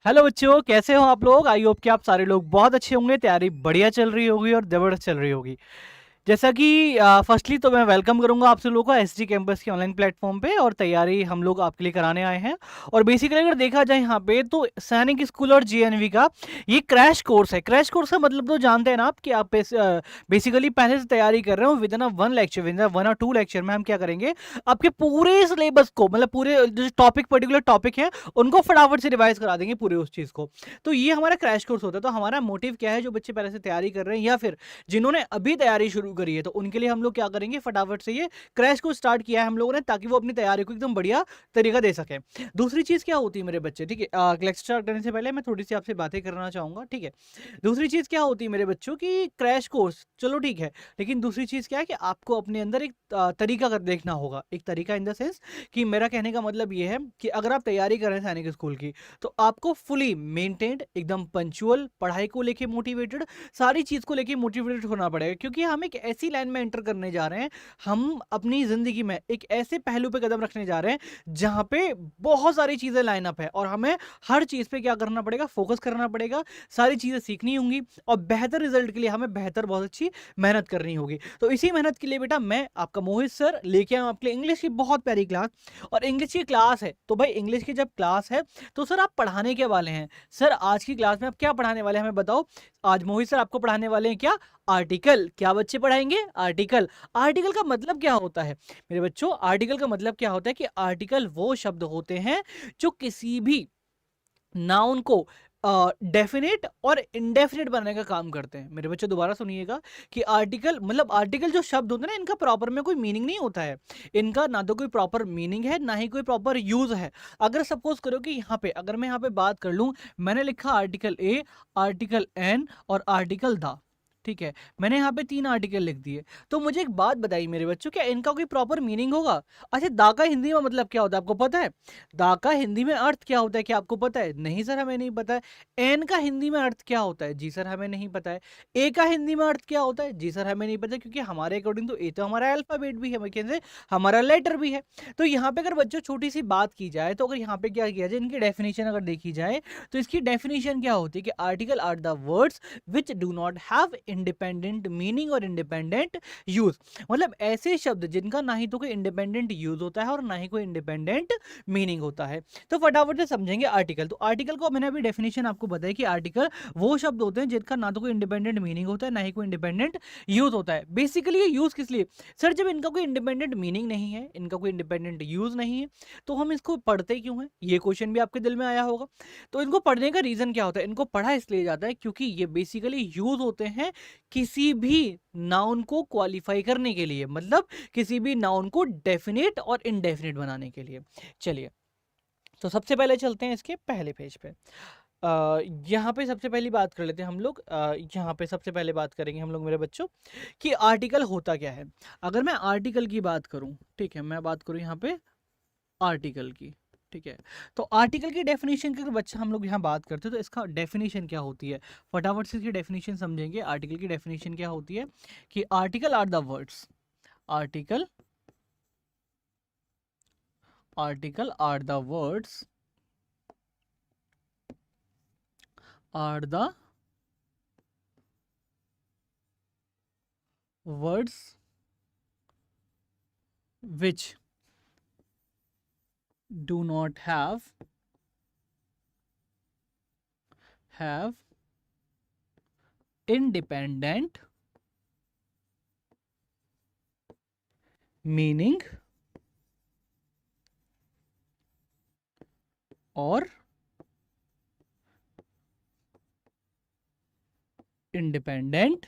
Hello बच्चों, कैसे हो आप लोग। आई होप कि आप सारे लोग बहुत अच्छे होंगे। तैयारी बढ़िया चल रही होगी और जबरदस्त चल रही होगी। जैसा कि फर्स्टली तो मैं वेलकम करूंगा आप सब लोगों को एसजी कैंपस के ऑनलाइन प्लेटफॉर्म पे, और तैयारी हम लोग आपके लिए कराने आए हैं। और बेसिकली अगर देखा जाए यहाँ पे तो सैनिक स्कूल और जीएनवी का ये क्रैश कोर्स है। क्रैश कोर्स का मतलब तो जानते हैं ना आप कि आप बेसिकली पहले से तैयारी कर रहे हो। With in one lecture, with in 1 और 2 लेक्चर में हम क्या करेंगे, आपके पूरे सिलेबस को, मतलब पूरे जो टॉपिक, पर्टिकुलर टॉपिक है उनको फटाफट से रिवाइज करा देंगे पूरे उस चीज़ को। तो ये हमारा क्रैश कोर्स होता है। तो हमारा मोटिव क्या है, जो बच्चे पहले से तैयारी कर रहे हैं या फिर जिन्होंने अभी तैयारी शुरू करी है, तो उनके लिए हम लोग क्या करेंगे, फटाफट से ये क्रैश को स्टार्ट किया है हम लोगों ने, ताकि वो अपनी तैयारी को एकदम बढ़िया तरीका दे सके। दूसरी चीज़ क्या होती है मेरे बच्चे, ठीक है, लेक्चर स्टार्ट करने से पहले मैं थोड़ी सी आपसे बातें करना चाहूँगा, ठीक है। दूसरी चीज़ क्या होती है मेरे बच्चों की, क्रैश कोर्स चलो ठीक है, लेकिन दूसरी चीज़ क्या है कि आपको अपने अंदर एक तरीका कर देखना होगा। एक तरीका इन द सेंस कि मेरा कहने का मतलब ये है कि अगर आप तैयारी कर रहे हैं सैनिक स्कूल की, तो आपको फुली मेंटेन्ड, एकदम पंचुअल, पढ़ाई को लेके मोटिवेटेड, सारी चीज़ को लेके मोटिवेटेड होना पड़ेगा। क्योंकि हम एक ऐसी लाइन में एंटर करने जा रहे हैं, हम अपनी ज़िंदगी में एक ऐसे पहलू पे कदम रखने जा रहे हैं जहाँ पे बहुत सारी चीज़ें लाइन अप है, और हमें हर चीज़ पे क्या करना पड़ेगा, फोकस करना पड़ेगा, सारी चीज़ें सीखनी होंगी, और बेहतर रिजल्ट के लिए हमें बेहतर, बहुत अच्छी मेहनत करनी होगी। तो इसी मेहनत के लिए बेटा मैं आपका मोहित सर लेके आऊँ आपके लिए इंग्लिश की बहुत प्यारी क्लास। और इंग्लिश की क्लास है तो भाई इंग्लिश की जब क्लास है तो सर आप पढ़ाने के वाले हैं। सर आज की क्लास में आप क्या पढ़ाने वाले हैं हमें बताओ। आज मोहित सर आपको पढ़ाने वाले हैं क्या, आर्टिकल। क्या बच्चे पढ़ाएंगे, आर्टिकल। आर्टिकल का मतलब क्या होता है मेरे बच्चों, आर्टिकल का मतलब क्या होता है कि आर्टिकल वो शब्द होते हैं जो किसी भी नाउन को डेफिनेट और इंडेफिनेट बनाने का काम करते हैं। मेरे बच्चे दोबारा सुनिएगा कि आर्टिकल, मतलब आर्टिकल जो शब्द होते हैं ना, इनका प्रॉपर में कोई मीनिंग नहीं होता है। इनका ना तो कोई प्रॉपर मीनिंग है, ना ही कोई प्रॉपर यूज है। अगर सपोज करो कि यहाँ पे, अगर मैं यहाँ पे बात कर लूँ, मैंने लिखा आर्टिकल ए, आर्टिकल एन और आर्टिकल द, ठीक है, मैंने यहाँ पे 3 आर्टिकल लिख दिए। तो मुझे एक बात बताइए मेरे बच्चों, क्या इनका कोई प्रॉपर मीनिंग होगा। अच्छा, दा का हिंदी में मतलब क्या होता है आपको पता है। दा का हिंदी में अर्थ क्या होता है, क्या आपको पता है। नहीं सर हमें नहीं पता है। एन का हिंदी में अर्थ क्या होता है, जी सर हमें नहीं पता है। ए का हिंदी में अर्थ क्या होता है, जी सर हमें नहीं पता, क्योंकि हमारे अकॉर्डिंग तो ए तो हमारा अल्फाबेट भी है, मतलब हमारा लेटर भी है। तो यहाँ पे अगर बच्चों छोटी सी बात की जाए, तो अगर यहाँ पे क्या किया जाए, इनकी डेफिनेशन अगर देखी जाए, तो इसकी डेफिनेशन क्या होती है कि article are the words which do not have independent meaning और इंडिपेंडेंट यूज। मतलब ऐसे शब्द जिनका ना ही तो कोई इंडिपेंडेंट यूज होता है और ना ही कोई इंडिपेंडेंट मीनिंग होता है। तो फटाफट से समझेंगे आर्टिकल। तो आर्टिकल को मैंने अभी डेफिनेशन आपको बताया कि आर्टिकल वो शब्द होते हैं जिनका ना तो कोई इंडिपेंडेंट मीनिंग होता है, ना ही कोई इंडिपेंडेंट यूज होता है। बेसिकली ये यूज किस लिए, सर जब इनका कोई इंडिपेंडेंट मीनिंग नहीं है, इनका कोई इंडिपेंडेंट यूज नहीं है, तो हम इसको पढ़ते क्यों हैं, ये क्वेश्चन भी आपके दिल में आया होगा। तो इनको पढ़ने का रीजन क्या होता है, इनको पढ़ा इसलिए जाता है क्योंकि ये बेसिकली यूज होते हैं किसी भी नाउन को क्वालिफाई करने के लिए, मतलब किसी भी नाउन को डेफिनेट और इनडेफिनेट बनाने के लिए। चलिए, तो सबसे पहले चलते हैं इसके पहले पेज पे। यहाँ पे सबसे पहली बात कर लेते हैं हम लोग। यहाँ पे सबसे पहले बात करेंगे हम लोग मेरे बच्चों कि आर्टिकल होता क्या है। अगर मैं आर्टिकल की बात करूँ, ठीक है, मैं बात करूँ यहाँ पे आर्टिकल की, ठीक है। तो आर्टिकल की डेफिनेशन की अगर बच्चा हम लोग यहाँ बात करते हैं, तो इसका डेफिनेशन क्या होती है, फटाफट से इसकी डेफिनेशन समझेंगे। आर्टिकल की डेफिनेशन क्या होती है कि article are the words, article article are the words, are the words which do not have independent meaning or independent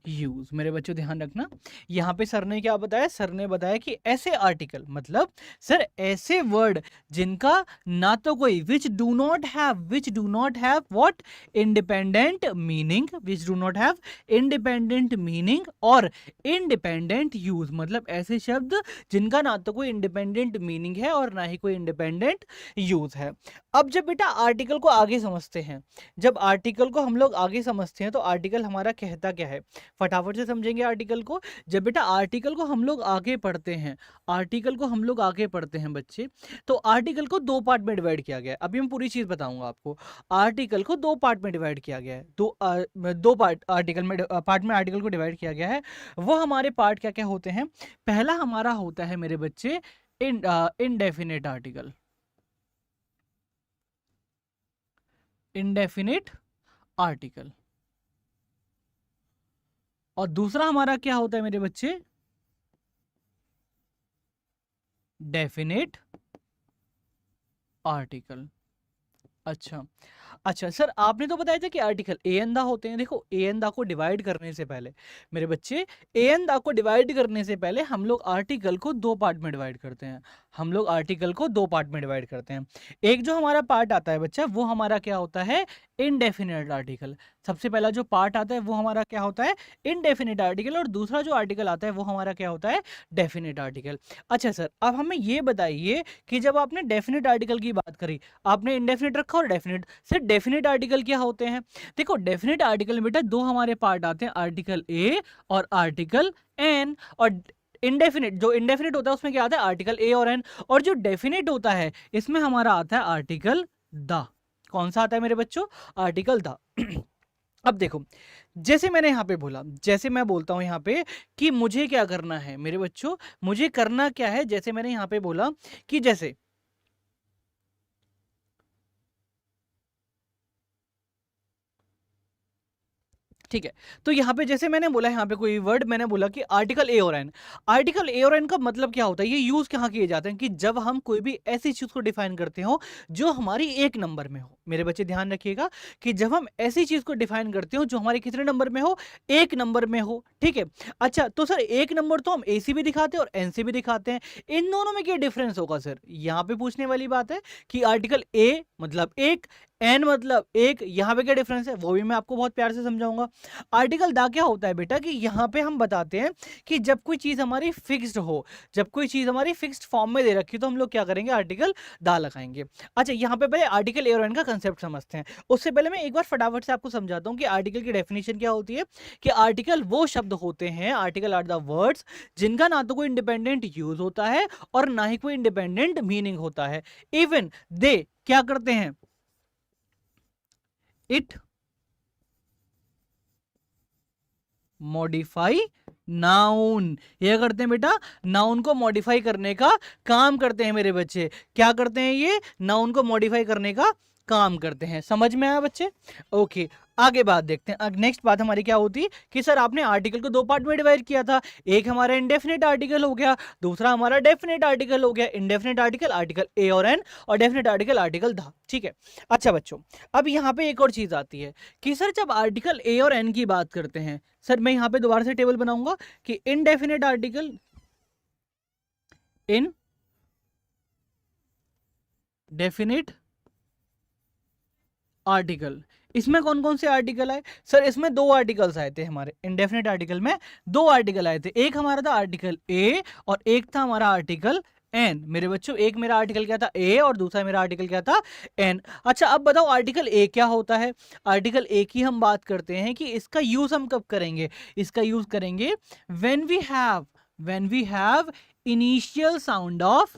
use. मेरे बच्चों ध्यान रखना, यहाँ पे सर ने क्या बताया, सर ने बताया कि ऐसे आर्टिकल, मतलब सर ऐसे वर्ड जिनका ना तो कोई विच do not have what, independent meaning, which do not have independent meaning और इंडिपेंडेंट यूज, मतलब ऐसे शब्द जिनका ना तो कोई इंडिपेंडेंट मीनिंग है और ना ही कोई इंडिपेंडेंट यूज है। अब जब बेटा आर्टिकल को आगे समझते हैं, जब आर्टिकल को हम लोग आगे समझते हैं, तो आर्टिकल हमारा कहता क्या है, फटाफट से समझेंगे आर्टिकल को। जब बेटा आर्टिकल को हम लोग आगे पढ़ते हैं, आर्टिकल को हम लोग आगे पढ़ते हैं बच्चे, तो आर्टिकल को दो पार्ट में डिवाइड किया गया है। अभी मैं पूरी चीज बताऊंगा आपको। आर्टिकल को दो पार्ट में डिवाइड किया गया है, दो पार्ट आर्टिकल में, पार्ट में आर्टिकल को डिवाइड किया गया है। वो हमारे पार्ट क्या क्या होते हैं? पहला हमारा होता है मेरे बच्चे इनडेफिनेट आर्टिकल, इनडेफिनेट आर्टिकल। और दूसरा हमारा क्या होता है मेरे बच्चे? Definite article. अच्छा अच्छा सर, आपने तो बताया था कि आर्टिकल ए एन दा होते हैं। देखो ए एन दा को डिवाइड करने से पहले मेरे बच्चे, ए एन दा को डिवाइड करने से पहले हम लोग आर्टिकल को दो पार्ट में डिवाइड करते हैं। हम लोग आर्टिकल को दो पार्ट में डिवाइड करते हैं। एक जो हमारा पार्ट आता है बच्चा, वो हमारा क्या होता है? Indefinite article. सबसे पहला जो पार्ट आता है वो हमारा क्या होता है? Indefinite article. और दूसरा जो आर्टिकल आता है वो हमारा क्या होता है? Definite article. अच्छा सर, अब हमें ये बताइए कि जब आपने डेफिनेट आर्टिकल की बात करी, आपने इंडेफिनेट रखा और डेफिनेट। सर डेफिनेट आर्टिकल क्या होते हैं? देखो डेफिनेट आर्टिकल में बेटा दो हमारे पार्ट आते हैं, आर्टिकल ए और आर्टिकल एन। और इंडेफिनेट, जो इंडेफिनेट होता है उसमें क्या आता है? आर्टिकल ए और एन। और जो डेफिनेट होता है इसमें हमारा आता है आर्टिकल द। कौन सा आता है मेरे बच्चों? Article the. अब देखो, जैसे मैंने यहां पे बोला, जैसे मैं बोलता हूं यहां पे कि मुझे क्या करना है मेरे बच्चों, मुझे करना क्या है, जैसे मैंने यहां पे बोला कि जैसे ठीक है, तो यहाँ पे जैसे मैंने बोला, यहाँ पे कोई वर्ड मैंने बोला कि आर्टिकल ए और एन। आर्टिकल ए और एन का मतलब क्या होता है? ये यूज कहाँ किए जाते हैं? कि जब हम कोई भी ऐसी चीज को डिफाइन करते हो जो हमारी एक नंबर में हो। मेरे बच्चे ध्यान रखिएगा कि जब हम ऐसी चीज को डिफाइन करते हो जो हमारे कितने नंबर में हो? एक नंबर में हो। ठीक है। अच्छा तो सर एक नंबर तो हम ए से भी दिखाते हैं और एन से भी दिखाते हैं, इन दोनों में क्या डिफरेंस होगा सर? यहाँ पे पूछने वाली बात है कि आर्टिकल ए मतलब एक, एन मतलब एक, यहाँ पे क्या डिफरेंस है वो भी मैं आपको बहुत प्यार से समझाऊंगा। आर्टिकल दा क्या होता है बेटा कि यहाँ पे हम बताते हैं कि जब कोई चीज हमारी फिक्स्ड हो, जब कोई चीज हमारी फिक्स्ड फॉर्म में दे रखी तो हम लोग क्या करेंगे? आर्टिकल दा लगाएंगे। अच्छा यहाँ पे पहले आर्टिकल ए और एन का कंसेप्ट समझते हैं। उससे पहले मैं एक बार फटाफट से आपको समझाता हूँ कि आर्टिकल की डेफिनेशन क्या होती है। कि आर्टिकल वो शब्द होते हैं, आर्टिकल आर द वर्ड्स जिनका ना तो कोई इंडिपेंडेंट यूज होता है और ना ही कोई इंडिपेंडेंट मीनिंग होता है। इवन दे क्या करते हैं? It modify noun. ये करते हैं बेटा, नाउन को मॉडिफाई करने का काम करते हैं मेरे बच्चे। क्या करते हैं? ये नाउन को मॉडिफाई करने का काम करते हैं। समझ में आया बच्चे? ओके, आगे बात देखते हैं। नेक्स्ट बात हमारी क्या होती है कि सर आपने आर्टिकल को दो पार्ट में डिवाइड किया था। एक हमारा इंडेफिनेट आर्टिकल हो गया, दूसरा हमारा डेफिनेट आर्टिकल हो गया। इंडेफिनेट आर्टिकल आर्टिकल ए और एन, और डेफिनेट आर्टिकल आर्टिकल द। ठीक है। अच्छा बच्चों, अब यहाँ पे एक और चीज आती है कि सर जब आर्टिकल ए और एन की बात करते हैं, सर मैं यहाँ पे दोबारा से टेबल बनाऊंगा कि इनडेफिनेट आर्टिकल, इन डेफिनेट आर्टिकल, इसमें कौन कौन से आर्टिकल आए? सर इसमें दो आर्टिकल्स आए थे हमारे इंडेफिनेट आर्टिकल में। दो आर्टिकल आए थे, एक हमारा था आर्टिकल ए और एक था हमारा आर्टिकल एन। मेरे बच्चों एक मेरा आर्टिकल क्या था? ए, और दूसरा मेरा आर्टिकल क्या था? एन। अच्छा अब बताओ आर्टिकल ए क्या होता है? आर्टिकल ए की हम बात करते हैं कि इसका यूज हम कब करेंगे? इसका यूज करेंगे when we have initial sound of,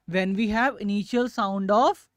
when we have initial sound of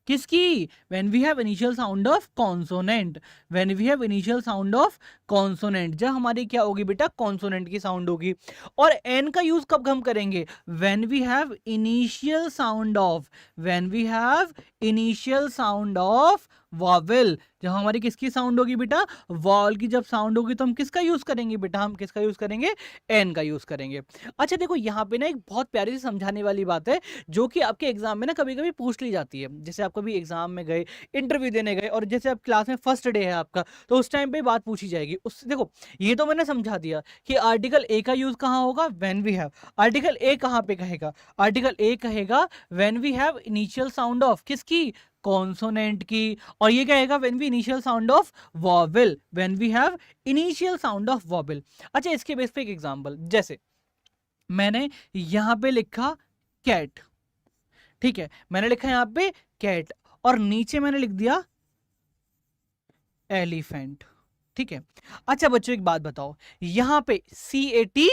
किसकी? when we have initial sound of consonant, when we have initial sound of consonant, जब हमारी क्या होगी बेटा? कॉन्सोनेंट की साउंड होगी। और n का यूज कब हम करेंगे? when we have initial sound of, when we have initial sound of vowel, जब हमारी किसकी साउंड होगी बेटा? वॉल की जब साउंड होगी तो हम किसका यूज करेंगे बेटा? हम किसका यूज करेंगे? एन का यूज करेंगे। अच्छा देखो यहाँ पे ना एक बहुत प्यारी सी समझाने वाली बात है जो कि आपके एग्जाम में ना कभी कभी पूछ ली जाती है। जैसे आप कभी एग्जाम में गए, इंटरव्यू देने गए, और जैसे आप क्लास में फर्स्ट डे है आपका, तो उस टाइम पे बात पूछी जाएगी। उससे देखो ये तो मैंने समझा दिया कि आर्टिकल ए का यूज कहाँ होगा? When we have. Article a कहाँ पे कहेगा? आर्टिकल ए कहेगा when we have initial sound of किसकी? कॉन्सोनेंट की। और ये कहेगा when we initial sound of vowel, when we have initial sound of vowel. अच्छा इसके बेस पे एक एग्जांपल, जैसे मैंने यहां पे लिखा कैट, ठीक है, मैंने लिखा यहां पे कैट और नीचे मैंने लिख दिया एलिफेंट। ठीक है। अच्छा बच्चों एक बात बताओ, यहाँ पे CAT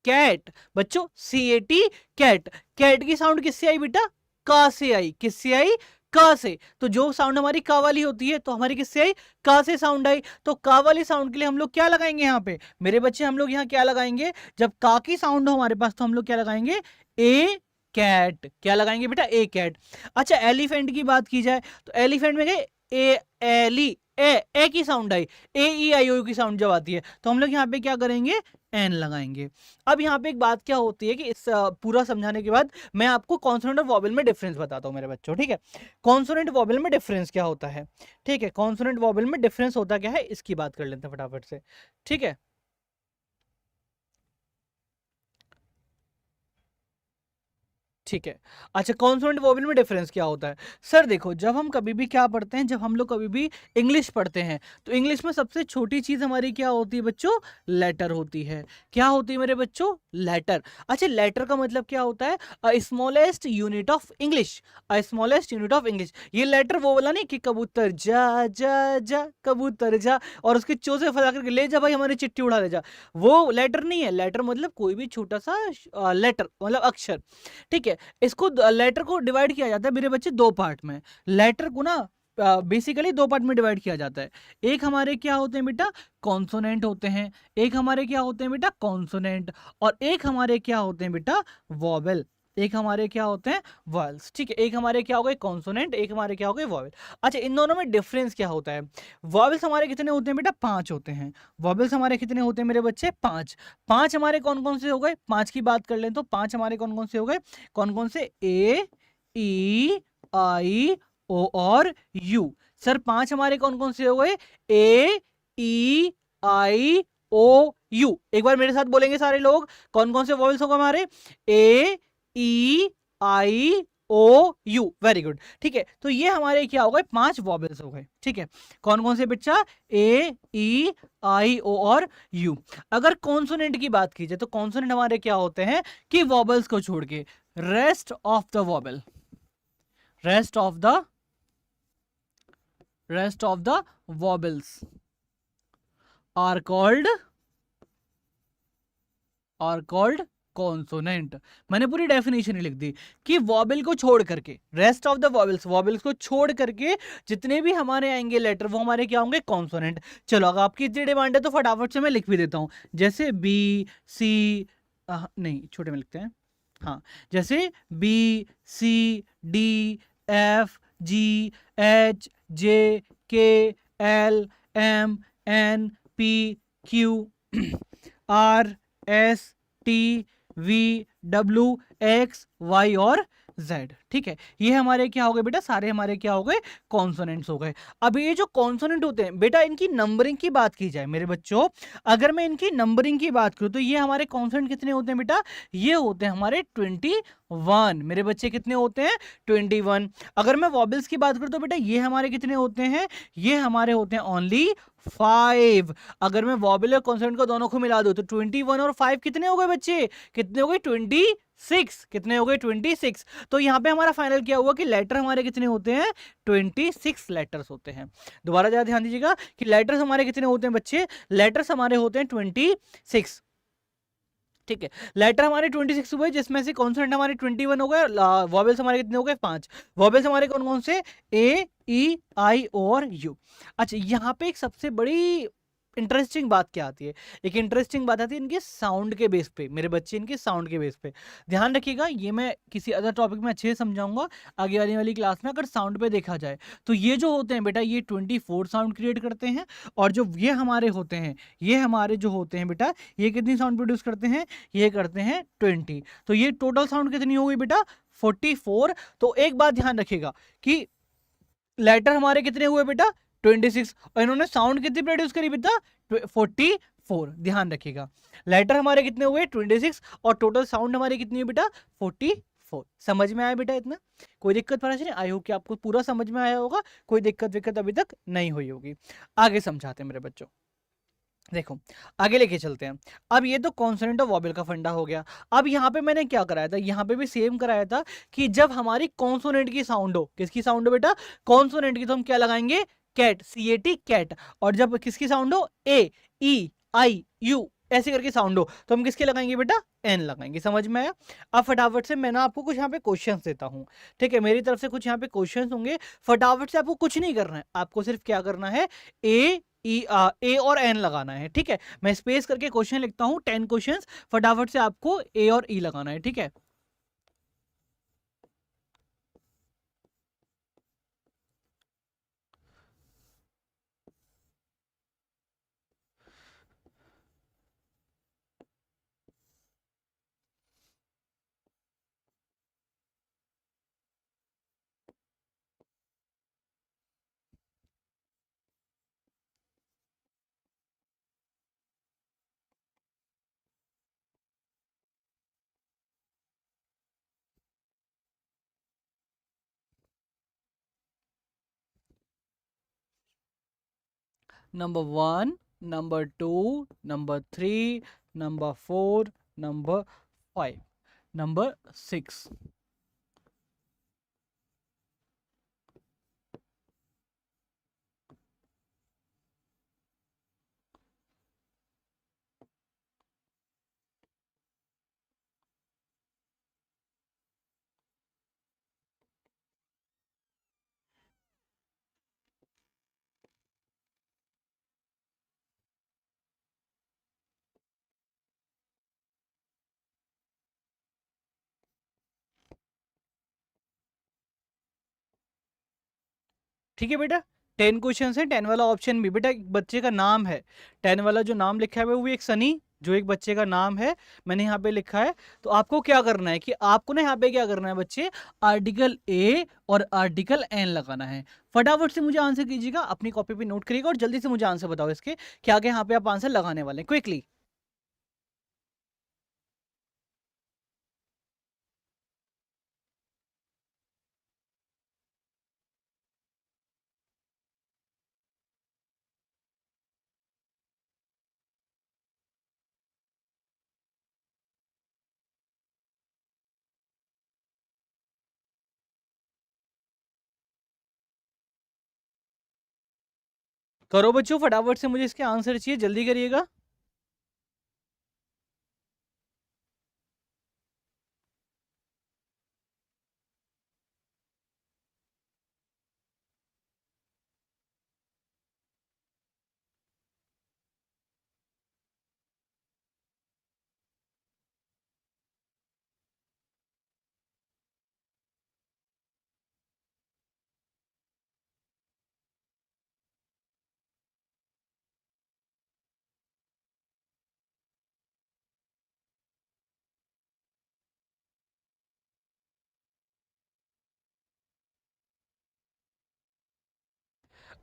कैट, बच्चों CAT कैट, कैट की साउंड किससे आई बेटा? का से आई। किससे आई? का से। तो जो साउंड हमारी का वाली होती है तो हमारी किससे आई? का से साउंड आई। तो का वाली साउंड के लिए हम लोग क्या लगाएंगे यहाँ पे मेरे बच्चे? हम लोग यहाँ क्या लगाएंगे? जब का की साउंड हो हमारे पास तो हम लोग क्या लगाएंगे? ए कैट। क्या लगाएंगे बेटा? ए कैट। अच्छा एलिफेंट की बात की जाए तो एलिफेंट में गए ए एली, ए की साउंड आई, AEIO की साउंड जब आती है तो हम लोग यहाँ पे क्या करेंगे? एन लगाएंगे। अब यहाँ पे एक बात क्या होती है कि इस पूरा समझाने के बाद मैं आपको कॉन्सोनेंट और वॉवेल में डिफरेंस बताता हूँ मेरे बच्चों, ठीक है। कॉन्सोनेंट वॉवेल में डिफरेंस क्या होता है, ठीक है। कॉन्सोनेंट वॉवेल में डिफरेंस होता क्या है इसकी बात कर लेते हैं फटाफट से, ठीक है। ठीक है। अच्छा कॉन्सोनेंट वोवेल में डिफरेंस क्या होता है? सर देखो जब हम कभी भी क्या पढ़ते हैं, जब हम लोग कभी भी इंग्लिश पढ़ते हैं तो इंग्लिश में सबसे छोटी चीज हमारी क्या होती है बच्चों? लेटर होती है। क्या होती है मेरे बच्चों? लेटर। अच्छा लेटर का मतलब क्या होता है? Smallest unit of English, smallest unit of English. ये लेटर वो वाला नहीं कि कबूतर जा जा जा, कबूतर जा और उसके चो से फंसा करके ले जा भाई हमारी चिट्ठी उड़ा ले जा, वो लेटर नहीं है। लेटर मतलब कोई भी छोटा सा लेटर मतलब अक्षर, ठीक है। इसको लेटर को डिवाइड किया जाता है मेरे बच्चे दो पार्ट में। लेटर को ना बेसिकली दो पार्ट में डिवाइड किया जाता है। एक हमारे क्या होते हैं बेटा? कॉन्सोनेंट होते हैं। एक हमारे क्या होते हैं बेटा? कॉन्सोनेंट। और एक हमारे क्या होते हैं बेटा? वॉवेल। एक हमारे क्या होते हैं? वॉवेल्स, ठीक है। एक हमारे क्या हो गए? कॉन्सोनेंट। एक हमारे क्या हो गए? वॉवेल। अच्छा इन दोनों में डिफरेंस क्या होता है? वॉवेल्स हमारे कितने होते हैं बेटा? 5 होते हैं। वॉवेल्स हमारे कितने होते हैं मेरे बच्चे? 5। 5 हमारे कौन कौन से हो गए? 5 की बात कर लें तो 5 हमारे कौन कौन से हो गए? कौन कौन से? ए ई आई ओ और यू। सर 5 हमारे कौन कौन से हो गए? ए ई आई ओ यू। एक बार मेरे साथ बोलेंगे सारे लोग, कौन कौन से वॉवेल्स होंगे हमारे? ए ई आई ओ यू। वेरी गुड, ठीक है। तो ये हमारे क्या हो गए? 5 वॉवेल्स हो गए, ठीक है। कौन कौन से बच्चा? ए ई आई ओ और यू। अगर कॉन्सोनेंट की बात की जाए तो कॉन्सोनेंट हमारे क्या होते हैं कि वॉवेल्स को छोड़ के rest of the vowel, rest of the vowels are called consonant. मैंने पूरी डेफिनेशन ही लिख दी कि वॉबल को छोड़ करके, रेस्ट ऑफ द वॉबल्स, वॉबल्स को छोड़ करके जितने भी हमारे आएंगे लेटर वो हमारे क्या होंगे? कॉन्सोनेंट। चलो अगर आपकी इतनी डिमांड है तो फटाफट से मैं लिख भी देता हूं, जैसे बी सी, नहीं छोटे में लिखते हैं, हाँ जैसे B C D F G H J K L M N P Q R S T V W X Y और जेड, ठीक है। ये हमारे क्या हो गए बेटा? सारे हमारे क्या हो गए? कॉन्सोनेंट्स हो गए। अब ये जो कॉन्सोनेंट होते हैं बेटा, इनकी नंबरिंग की बात की जाए मेरे बच्चों, अगर मैं इनकी नंबरिंग की बात करूं तो ये हमारे कॉन्सोनेंट कितने होते हैं बेटा? ये होते हैं हमारे 21। मेरे बच्चे कितने होते हैं? 21। अगर मैं वॉबल्स की बात करूं तो बेटा ये हमारे कितने होते हैं? ये हमारे होते हैं ओनली 5। अगर मैं वॉबल और कॉन्सोनेंट को दोनों को मिला दूं तो 21 और 5 कितने हो गए बच्चे? कितने हो गए? 26। कितने हो गए? 26। तो यहां पे हमारा फाइनल क्या हुआ कि लेटर हमारे कितने होते हैं? 26 लेटर्स होते हैं। दोबारा ज्यादा ध्यान दीजिएगा कि लेटर्स हमारे कितने होते हैं बच्चे? लेटर्स हमारे होते हैं 26, ठीक है। लेटर हमारे 26 हुए जिसमें से कॉन्सोनेंट हमारे 21 हो गए, वॉवेल्स हमारे कितने हो गए? 5। वॉवेल्स हमारे कौन कौन से? ए ई आई और यू। अच्छा यहाँ पे एक सबसे बड़ी इंटरेस्टिंग बात क्या आती है? एक इंटरेस्टिंग बात आती है इनके साउंड के बेस पे मेरे बच्चे, इनके साउंड के बेस पे ध्यान रखिएगा। ये मैं किसी अदर टॉपिक में अच्छे से समझाऊंगा आगे आने वाली क्लास में। अगर साउंड पे देखा जाए तो ये जो होते हैं बेटा ये 24 साउंड क्रिएट करते हैं, और जो ये हमारे होते हैं, ये हमारे जो होते हैं बेटा ये कितनी साउंड प्रोड्यूस करते हैं? ये करते हैं 20। तो ये टोटल साउंड कितनी हो गई बेटा? 44। तो एक बात ध्यान रखिएगा कि लेटर हमारे कितने हुए बेटा? 26। और इन्होंने साउंड कितनी प्रोड्यूस करी बेटा? 44। ध्यान रखिएगा लेटर हमारे कितने हुए? 26 और टोटल साउंड हमारी कितनी है बेटा? 44। समझ में आया बेटा इतना? कोई दिक्कत परेशानी? आई होप कि आपको पूरा समझ में आया होगा, कोई दिक्कत अभी तक नहीं हुई होगी। आगे समझाते हैं मेरे बच्चों, देखो आगे लेके चलते हैं। अब ये तो कॉन्सोनेंट और वॉबल का फंडा हो गया। अब यहाँ पे मैंने क्या कराया था? यहाँ पे भी सेम कराया था कि जब हमारी कॉन्सोनेंट की साउंड हो, किसकी साउंड हो बेटा? कॉन्सोनेंट की, तो हम क्या लगाएंगे? Cat, CAT cat. और जब किसकी साउंड हो, AEIU ऐसे करके साउंड हो, तो हम किसके लगाएंगे बेटा, एन लगाएंगे। समझ में आया? अब फटाफट से मैं ना आपको कुछ यहाँ पे क्वेश्चंस देता हूँ, ठीक है, मेरी तरफ से कुछ यहाँ पे क्वेश्चंस होंगे। फटाफट से आपको कुछ नहीं करना है, आपको सिर्फ क्या करना है, ए और एन लगाना है, ठीक है। मैं स्पेस करके क्वेश्चन लिखता हूँ, 10 क्वेश्चंस, फटाफट से आपको ए और ई लगाना है, ठीक है। Number 1, number 2, number 3, number 4, number 5, number 6। ठीक है बेटा, 10 क्वेश्चन है, 10 वाला ऑप्शन भी बेटा एक बच्चे का नाम है, 10 वाला जो नाम लिखा है वो भी एक सनी, जो एक बच्चे का नाम है, मैंने यहाँ पे लिखा है। तो आपको क्या करना है कि आपको ना यहाँ पे क्या करना है बच्चे, आर्टिकल ए और आर्टिकल एन लगाना है। फटाफट से मुझे आंसर कीजिएगा, अपनी कॉपी पे नोट करिएगा और जल्दी से मुझे आंसर बताओ इसके, क्या क्या यहाँ पे आप आंसर लगाने वाले हैं, क्विकली। करो बच्चों, फटाफट से मुझे इसके आंसर चाहिए, जल्दी करिएगा।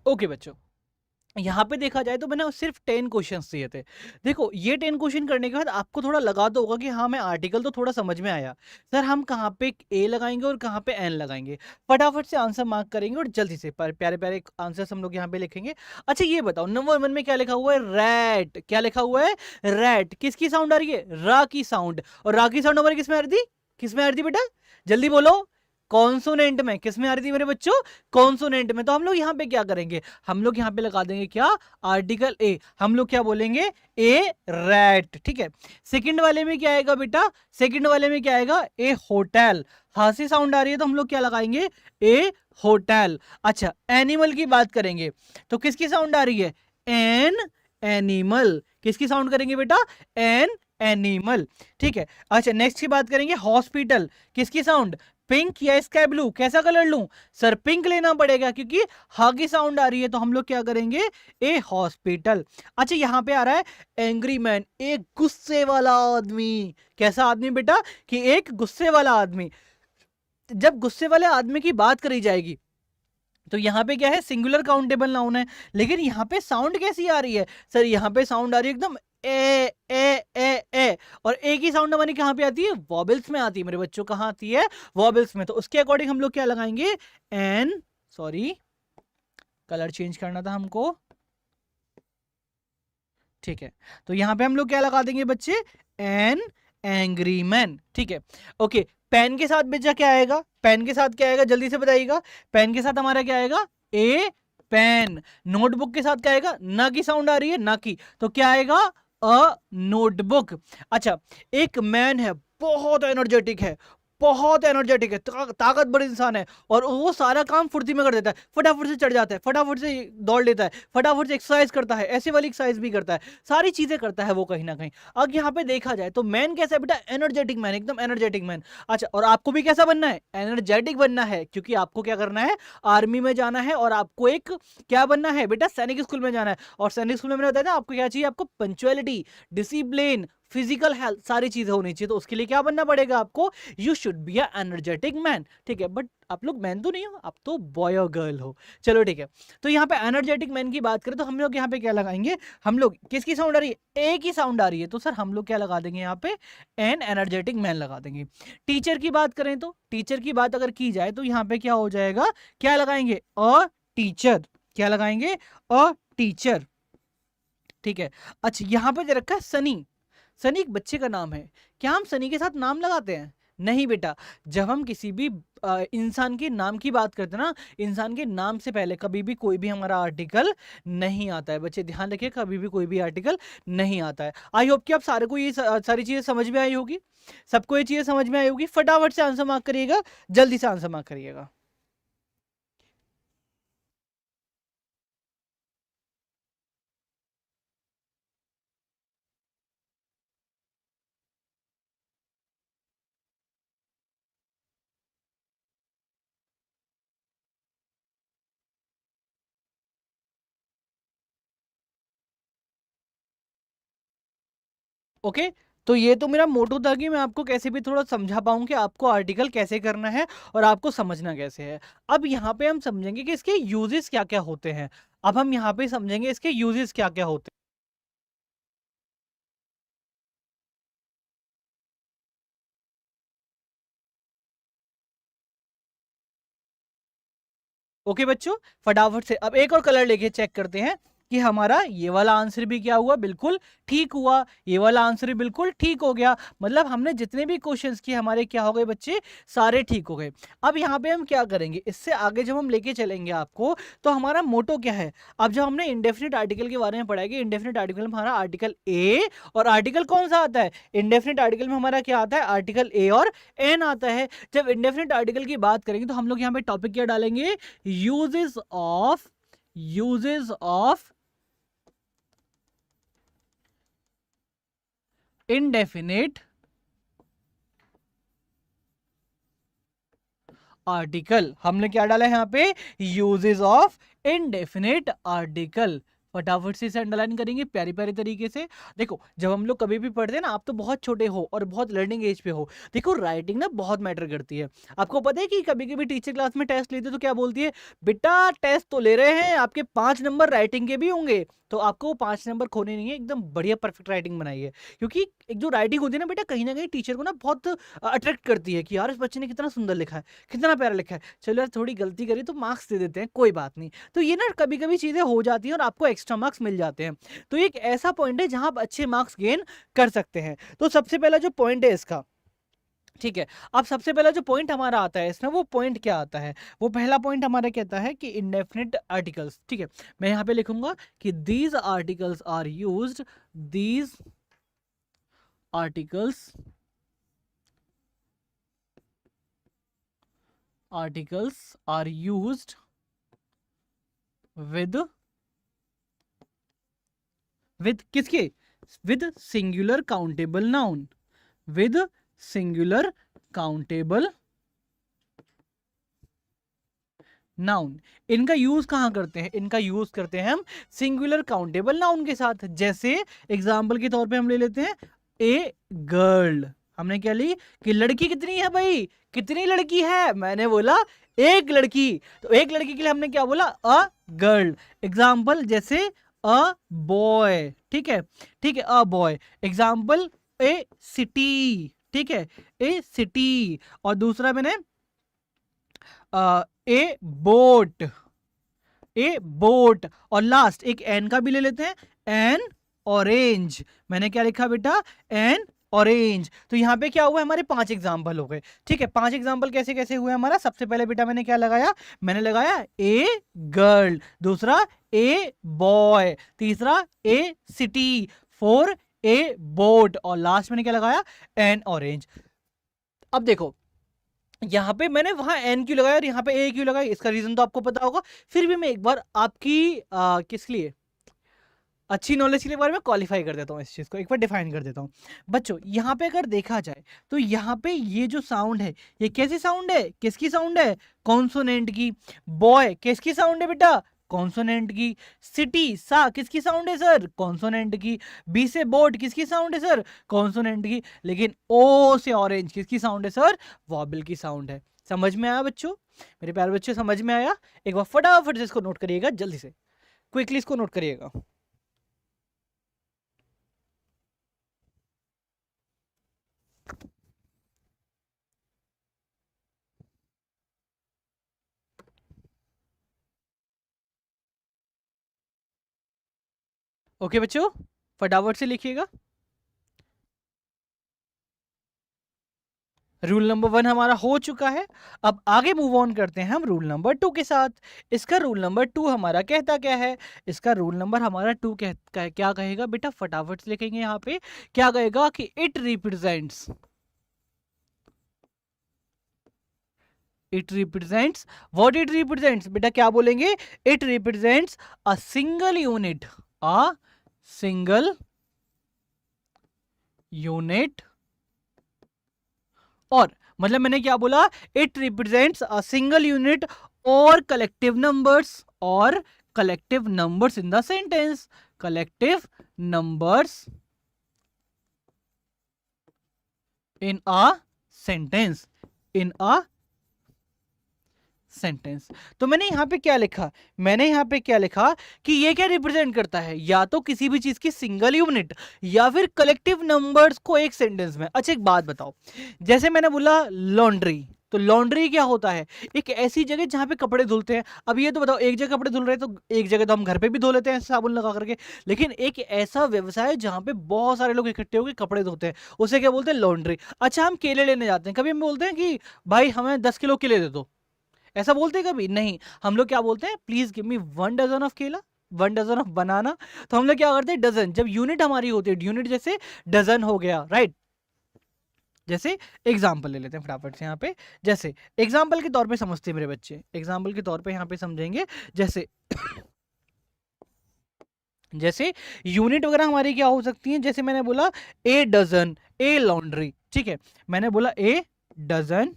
ओके बच्चों, यहाँ पे देखा जाए तो मैंने सिर्फ 10 क्वेश्चंस दिए थे। देखो ये 10 क्वेश्चन करने के बाद आपको थोड़ा लगा तो होगा कि हाँ मैं आर्टिकल तो थोड़ा समझ में आया, सर हम कहाँ पे ए लगाएंगे और कहाँ पे एन लगाएंगे। फटाफट से आंसर मार्क करेंगे और जल्दी से प्यारे प्यारे आंसर हम लोग यहाँ पे लिखेंगे। अच्छा ये बताओ, नंबर 1 में क्या लिखा हुआ है, रैट, क्या लिखा हुआ है, रैट। किसकी साउंड आ रही है, रा की साउंड। और रा की साउंड हमारी किस में आ रही थी, किस में आ रही थी बेटा, जल्दी बोलो, कॉन्सोनेंट में। किस में आ रही थी मेरे बच्चों, कॉन्सोनेंट में। तो हम लोग यहाँ पे क्या करेंगे, हम लोग यहाँ पे लगा देंगे क्या, आर्टिकल ए। हम लोग क्या बोलेंगे, ए रैट, ठीक है। सेकंड वाले में क्या आएगा बेटा, सेकंड वाले में क्या आएगा, ए होटल। हासी साउंड आ रही है तो हम लोग क्या लगाएंगे, ए होटल। अच्छा एनिमल की बात करेंगे तो किसकी साउंड आ रही है, एन एनिमल। किसकी साउंड करेंगे बेटा, एन एनिमल, ठीक है। अच्छा नेक्स्ट की बात करेंगे, हॉस्पिटल। किसकी साउंड, पिंक या स्काई ब्लू, कैसा कलर लूं, सर पिंक लेना पड़ेगा क्योंकि हा की साउंड आ रही है, तो हम लोग क्या करेंगे, ए हॉस्पिटल। अच्छा यहां पे आ रहा है एंग्री मैन, एक गुस्से वाला आदमी। कैसा आदमी बेटा, कि एक गुस्से वाला आदमी। जब गुस्से वाले आदमी की बात करी जाएगी तो यहाँ पे क्या है, सिंगुलर काउंटेबल नाउन है, लेकिन यहाँ पे साउंड कैसी आ रही है, सर यहाँ पे साउंड आ रही है एकदम ए ए ए ए। और ए की साउंड हमारी कहाँ पे आती है, वॉबल्स में आती है मेरे बच्चों, कहाँ आती है, वॉबल्स में। तो उसके अकॉर्डिंग हम लोग क्या लगाएंगे, एन, सॉरी कलर चेंज करना था हमको, ठीक है। तो यहाँ पे हम लोग क्या लगा देंगे बच्चे, एन एंग्री मैन, ठीक है। ओके पेन के साथ बच्चा क्या आएगा, पेन के साथ क्या आएगा, जल्दी से बताइएगा, पेन के साथ हमारा क्या आएगा, ए पेन। नोटबुक के साथ क्या आएगा, ना की साउंड आ रही है, ना की, तो क्या आएगा, अ नोटबुक। अच्छा, एक मैन है, बहुत एनर्जेटिक है, बहुत एनर्जेटिक है, ताकतवर इंसान है, और वो सारा काम फुर्ती में कर देता है, फटाफट से चढ़ जाता है, फटाफट से दौड़ लेता है, फटाफट से एक्सरसाइज करता है, ऐसे वाली एक्सरसाइज भी करता है, सारी चीजें करता है वो कहीं ना कहीं। अब यहाँ पे देखा जाए तो मैन कैसा है बेटा, एनर्जेटिक मैन, एकदम एनर्जेटिक मैन। अच्छा, और आपको भी कैसा बनना है, एनर्जेटिक बनना है, क्योंकि आपको क्या करना है, आर्मी में जाना है, और आपको एक क्या बनना है बेटा, सैनिक स्कूल में जाना है। और सैनिक स्कूल में मैंने बताया था आपको क्या चाहिए, आपको पंक्चुअलिटी, डिसिप्लिन, फिजिकल हेल्थ, सारी चीजें होनी चाहिए। तो उसके लिए क्या बनना पड़ेगा आपको, you should be a energetic man. ठीक है, बट आप लोग मैन तो नहीं हो, आप तो बॉय और गर्ल हो। चलो ठीक है, तो यहाँ पे एनर्जेटिक मैन की बात करें तो हम लोग यहाँ पे क्या लगाएंगे, हम लोग किसकी साउंड आ रही है, ए की साउंड आ रही है, तो सर हम लोग क्या लगा देंगे यहाँ पे, एन एनर्जेटिक मैन लगा देंगे। टीचर की बात करें तो, टीचर की बात अगर की जाए तो यहाँ पे क्या हो जाएगा, क्या लगाएंगे, अ टीचर, क्या लगाएंगे, अ टीचर। ठीक है, अच्छा यहाँ पे दे रखा है सनी, सनी एक बच्चे का नाम है, क्या हम सनी के साथ नाम लगाते हैं, नहीं बेटा। जब हम किसी भी इंसान के नाम की बात करते हैं ना, इंसान के नाम से पहले कभी भी कोई भी हमारा आर्टिकल नहीं आता है, बच्चे ध्यान रखिए, कभी भी कोई भी आर्टिकल नहीं आता है। आई होप कि आप सारे को ये सारी चीजें समझ में आई होगी, सबको ये चीजें समझ में आई होगी। फटाफट से आंसर मार्क करिएगा, जल्दी से आंसर मार्क करिएगा। ओके, तो ये तो मेरा मोटो था कि मैं आपको कैसे भी थोड़ा समझा पाऊं कि आपको आर्टिकल कैसे करना है और आपको समझना कैसे है। अब यहाँ पे हम समझेंगे कि इसके यूजेस क्या क्या होते हैं। अब हम यहाँ पे समझेंगे इसके यूजेस क्या क्या होते हैं। ओके बच्चों, फटाफट से अब एक और कलर लेके चेक करते हैं कि हमारा ये वाला आंसर भी क्या हुआ, बिल्कुल ठीक हुआ, ये वाला आंसर भी बिल्कुल ठीक हो गया। मतलब हमने जितने भी क्वेश्चंस किए हमारे क्या हो गए बच्चे, सारे ठीक हो गए। अब यहाँ पे हम क्या करेंगे, इससे आगे जब हम लेके चलेंगे आपको, तो हमारा मोटो क्या है। अब जब हमने इंडेफिनिट आर्टिकल के बारे में पढ़ा है कि इंडेफिनिट आर्टिकल में हमारा आर्टिकल ए, और आर्टिकल कौन सा आता है, इंडेफिनिट आर्टिकल में हमारा क्या आता है, आर्टिकल ए और एन आता है। जब इंडेफिनिट आर्टिकल की बात करेंगे तो हम लोग यहाँ पे टॉपिक क्या डालेंगे, यूजेस ऑफ indefinite आर्टिकल। हमने क्या डाला है यहाँ पे, यूजेस ऑफ इनडेफिनेट आर्टिकल। फटाफट से इसे अंडरलाइन करेंगे प्यारी प्यारी तरीके से। देखो, जब हम लोग कभी भी पढ़ते हैं ना, आप तो बहुत छोटे हो और बहुत लर्निंग एज पे हो, देखो राइटिंग ना बहुत मैटर करती है। आपको पता है कि कभी कभी टीचर क्लास में टेस्ट लेते तो क्या बोलती है, बेटा टेस्ट तो ले रहे हैं, आपके 5 नंबर राइटिंग के भी होंगे, तो आपको वो 5 नंबर खोने नहीं है, एकदम बढ़िया परफेक्ट राइटिंग बनाइए। क्योंकि एक जो राइटिंग होती है ना बेटा, कहीं ना कहीं टीचर को ना बहुत अट्रैक्ट करती है कि यार इस बच्चे ने कितना सुंदर लिखा है, कितना प्यारा लिखा है, चलो यार थोड़ी गलती करी तो मार्क्स दे देते हैं, कोई बात नहीं। तो ये ना कभी कभी चीजें हो जाती हैं और आपको एक्स्ट्रा मार्क्स मिल जाते हैं। तो ये एक ऐसा पॉइंट है जहां आप अच्छे मार्क्स गेन कर सकते हैं। तो सबसे पहला जो पॉइंट है इसका, ठीक है, अब सबसे पहला जो पॉइंट हमारा आता है इसमें, वो पॉइंट क्या आता है, वो पहला पॉइंट हमारा कहता है कि इंडेफिनिट आर्टिकल्स। ठीक है, मैं यहां पे लिखूंगा कि these articles are used, these articles are used with किसके, with singular countable noun, with singular countable noun. इनका यूज कहां करते हैं, इनका यूज करते हैं हम सिंगुलर काउंटेबल नाउन के साथ। जैसे एग्जांपल के तौर पे हम ले लेते हैं ए गर्ल। हमने क्या ली कि लड़की कितनी है भाई, कितनी लड़की है, मैंने बोला एक लड़की, तो एक लड़की के लिए हमने क्या बोला, अ गर्ल। एग्जाम्पल जैसे अ बॉय, ठीक है, ठीक है, a boy. Example A city, ठीक है, ए सिटी। और दूसरा मैंने ए बोट, ए बोट। और लास्ट एक एन का भी ले लेते हैं, एन ऑरेंज। मैंने क्या लिखा बेटा, एन ऑरेंज। तो यहाँ पे क्या हुआ, हमारे 5 एग्जाम्पल हो गए। ठीक है, 5 एग्जाम्पल कैसे कैसे हुए हमारा? सबसे पहले बेटा मैंने क्या लगाया, मैंने लगाया ए गर्ल, दूसरा ए बॉय, तीसरा ए सिटी, 4 ए बोट, और लास्ट मैंने क्या लगाया, एन ऑरेंज। अब देखो यहाँ पे मैंने वहां एन क्यों लगाया और यहाँ पे ए क्यों लगाया, इसका रीजन तो आपको पता होगा। फिर भी मैं एक बार आपकी किस लिए, अच्छी नॉलेज के लिए बारे में क्वालिफाई कर देता हूँ, इस चीज को एक बार डिफाइन कर देता हूँ। बच्चों यहाँ पे अगर देखा जाए तो यहाँ पे ये जो साउंड है, ये कैसी साउंड है, किसकी साउंड है, कॉन्सोनेंट की। बॉय किसकी साउंड है बेटा, कॉन्सोनेंट की। सिटी सा किसकी साउंड है सर, कॉन्सोनेंट की। बी से बोर्ड किसकी साउंड है सर, कॉन्सोनेंट की। लेकिन ओ से ऑरेंज किसकी साउंड है सर, वॉबल की साउंड है। समझ में आया बच्चों, मेरे प्यारे बच्चों समझ में आया? एक बार फटाफट से इसको नोट करिएगा, जल्दी से क्विकली इसको नोट करिएगा। ओके बच्चों, फटाफट से लिखिएगा। रूल नंबर 1 हमारा हो चुका है। अब आगे मूव ऑन करते हैं हम रूल नंबर 2 के साथ। इसका रूल नंबर 2 हमारा कहता क्या है, इसका रूल नंबर हमारा 2 क्या कहेगा बेटा, फटाफट से लिखेंगे यहाँ पे। क्या कहेगा कि it represents what it represents बेटा, क्या बोलेंगे, it represents a single unit, a single unit. और मतलब मैंने क्या बोला, it represents a single unit और कलेक्टिव नंबर्स, और collective numbers in the sentence, collective numbers in a sentence, in a sentence. तो मैंने यहां पे क्या लिखा, मैंने यहां पे क्या लिखा कि ये क्या रिप्रेजेंट करता है, या तो किसी भी चीज की सिंगल यूनिट या फिर कलेक्टिव नंबर्स को एक सेंटेंस में। अच्छा एक बात बताओ, जैसे मैंने बोला लॉन्ड्री, तो लॉन्ड्री क्या होता है, एक ऐसी जगह जहां पे कपड़े धुलते हैं। अब ये तो बताओ, एक जगह कपड़े धुल रहे हैं तो एक जगह तो हम घर पे भी धो लेते हैं साबुन लगा करके, लेकिन एक ऐसा व्यवसाय है जहां पे बहुत सारे लोग इकट्ठे होकर कपड़े धोते हैं, उसे क्या बोलते हैं, लॉन्ड्री। अच्छा हम केले लेने जाते हैं, कभी हम बोलते हैं कि भाई हमें 10 किलो केले दे दो, ऐसा बोलते हैं कभी नहीं। हम लोग क्या बोलते हैं, please give me 1 dozen of केला, 1 डजन ऑफ बनाना। तो हम लोग क्या करते हैं, डजन, जब यूनिट हमारी होती है, यूनिट जैसे डजन हो गया, राइट। जैसे एग्जाम्पल ले लेते हैं फटाफट से यहाँ पे, जैसे एग्जाम्पल के तौर पे समझते हैं मेरे बच्चे, एग्जाम्पल के तौर पे यहाँ पे समझेंगे। जैसे जैसे यूनिट वगैरह हमारी क्या हो सकती है, जैसे मैंने बोला ए डजन, ए लॉन्ड्री, ठीक है। मैंने बोला ए डजन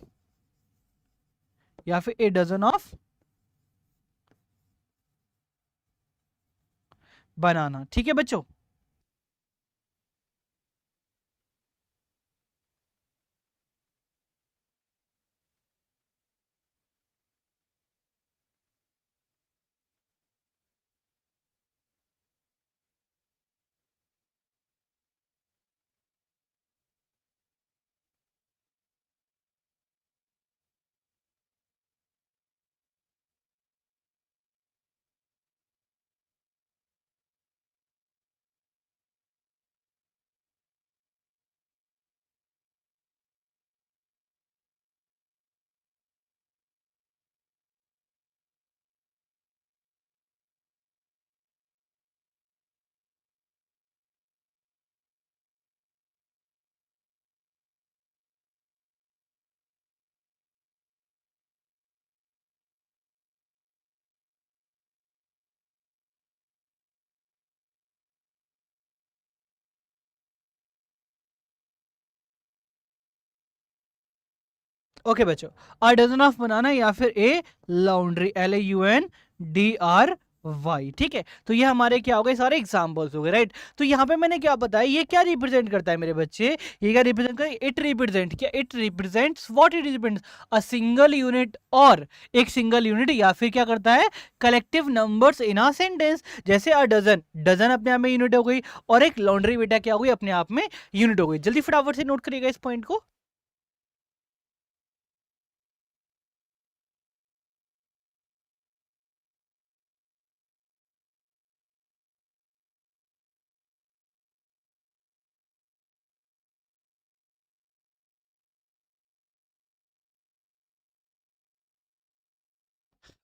या फिर ए डजन ऑफ बनाना, ठीक है बच्चों। ओके बच्चों, अ डजन ऑफ बनाना या फिर ए लॉन्ड्री, LAUNDRY, ठीक है। तो ये हमारे क्या हो गए, सारे एग्जांपल्स हो गए, राइट। तो यहाँ पे मैंने क्या बताया, ये क्या रिप्रेजेंट करता है मेरे बच्चे, ये क्या रिप्रेजेंट करता है, इट रिप्रेजेंट, क्या it represents what it represents, a single unit, और एक सिंगल यूनिट, या फिर क्या करता है, collective numbers in a sentence. जैसे अ डजन, डजन अपने आप में यूनिट हो गई, और एक लॉन्ड्री बेटा क्या हो गई, अपने आप में यूनिट हो गई। जल्दी फटाफट से नोट करिएगा इस पॉइंट को।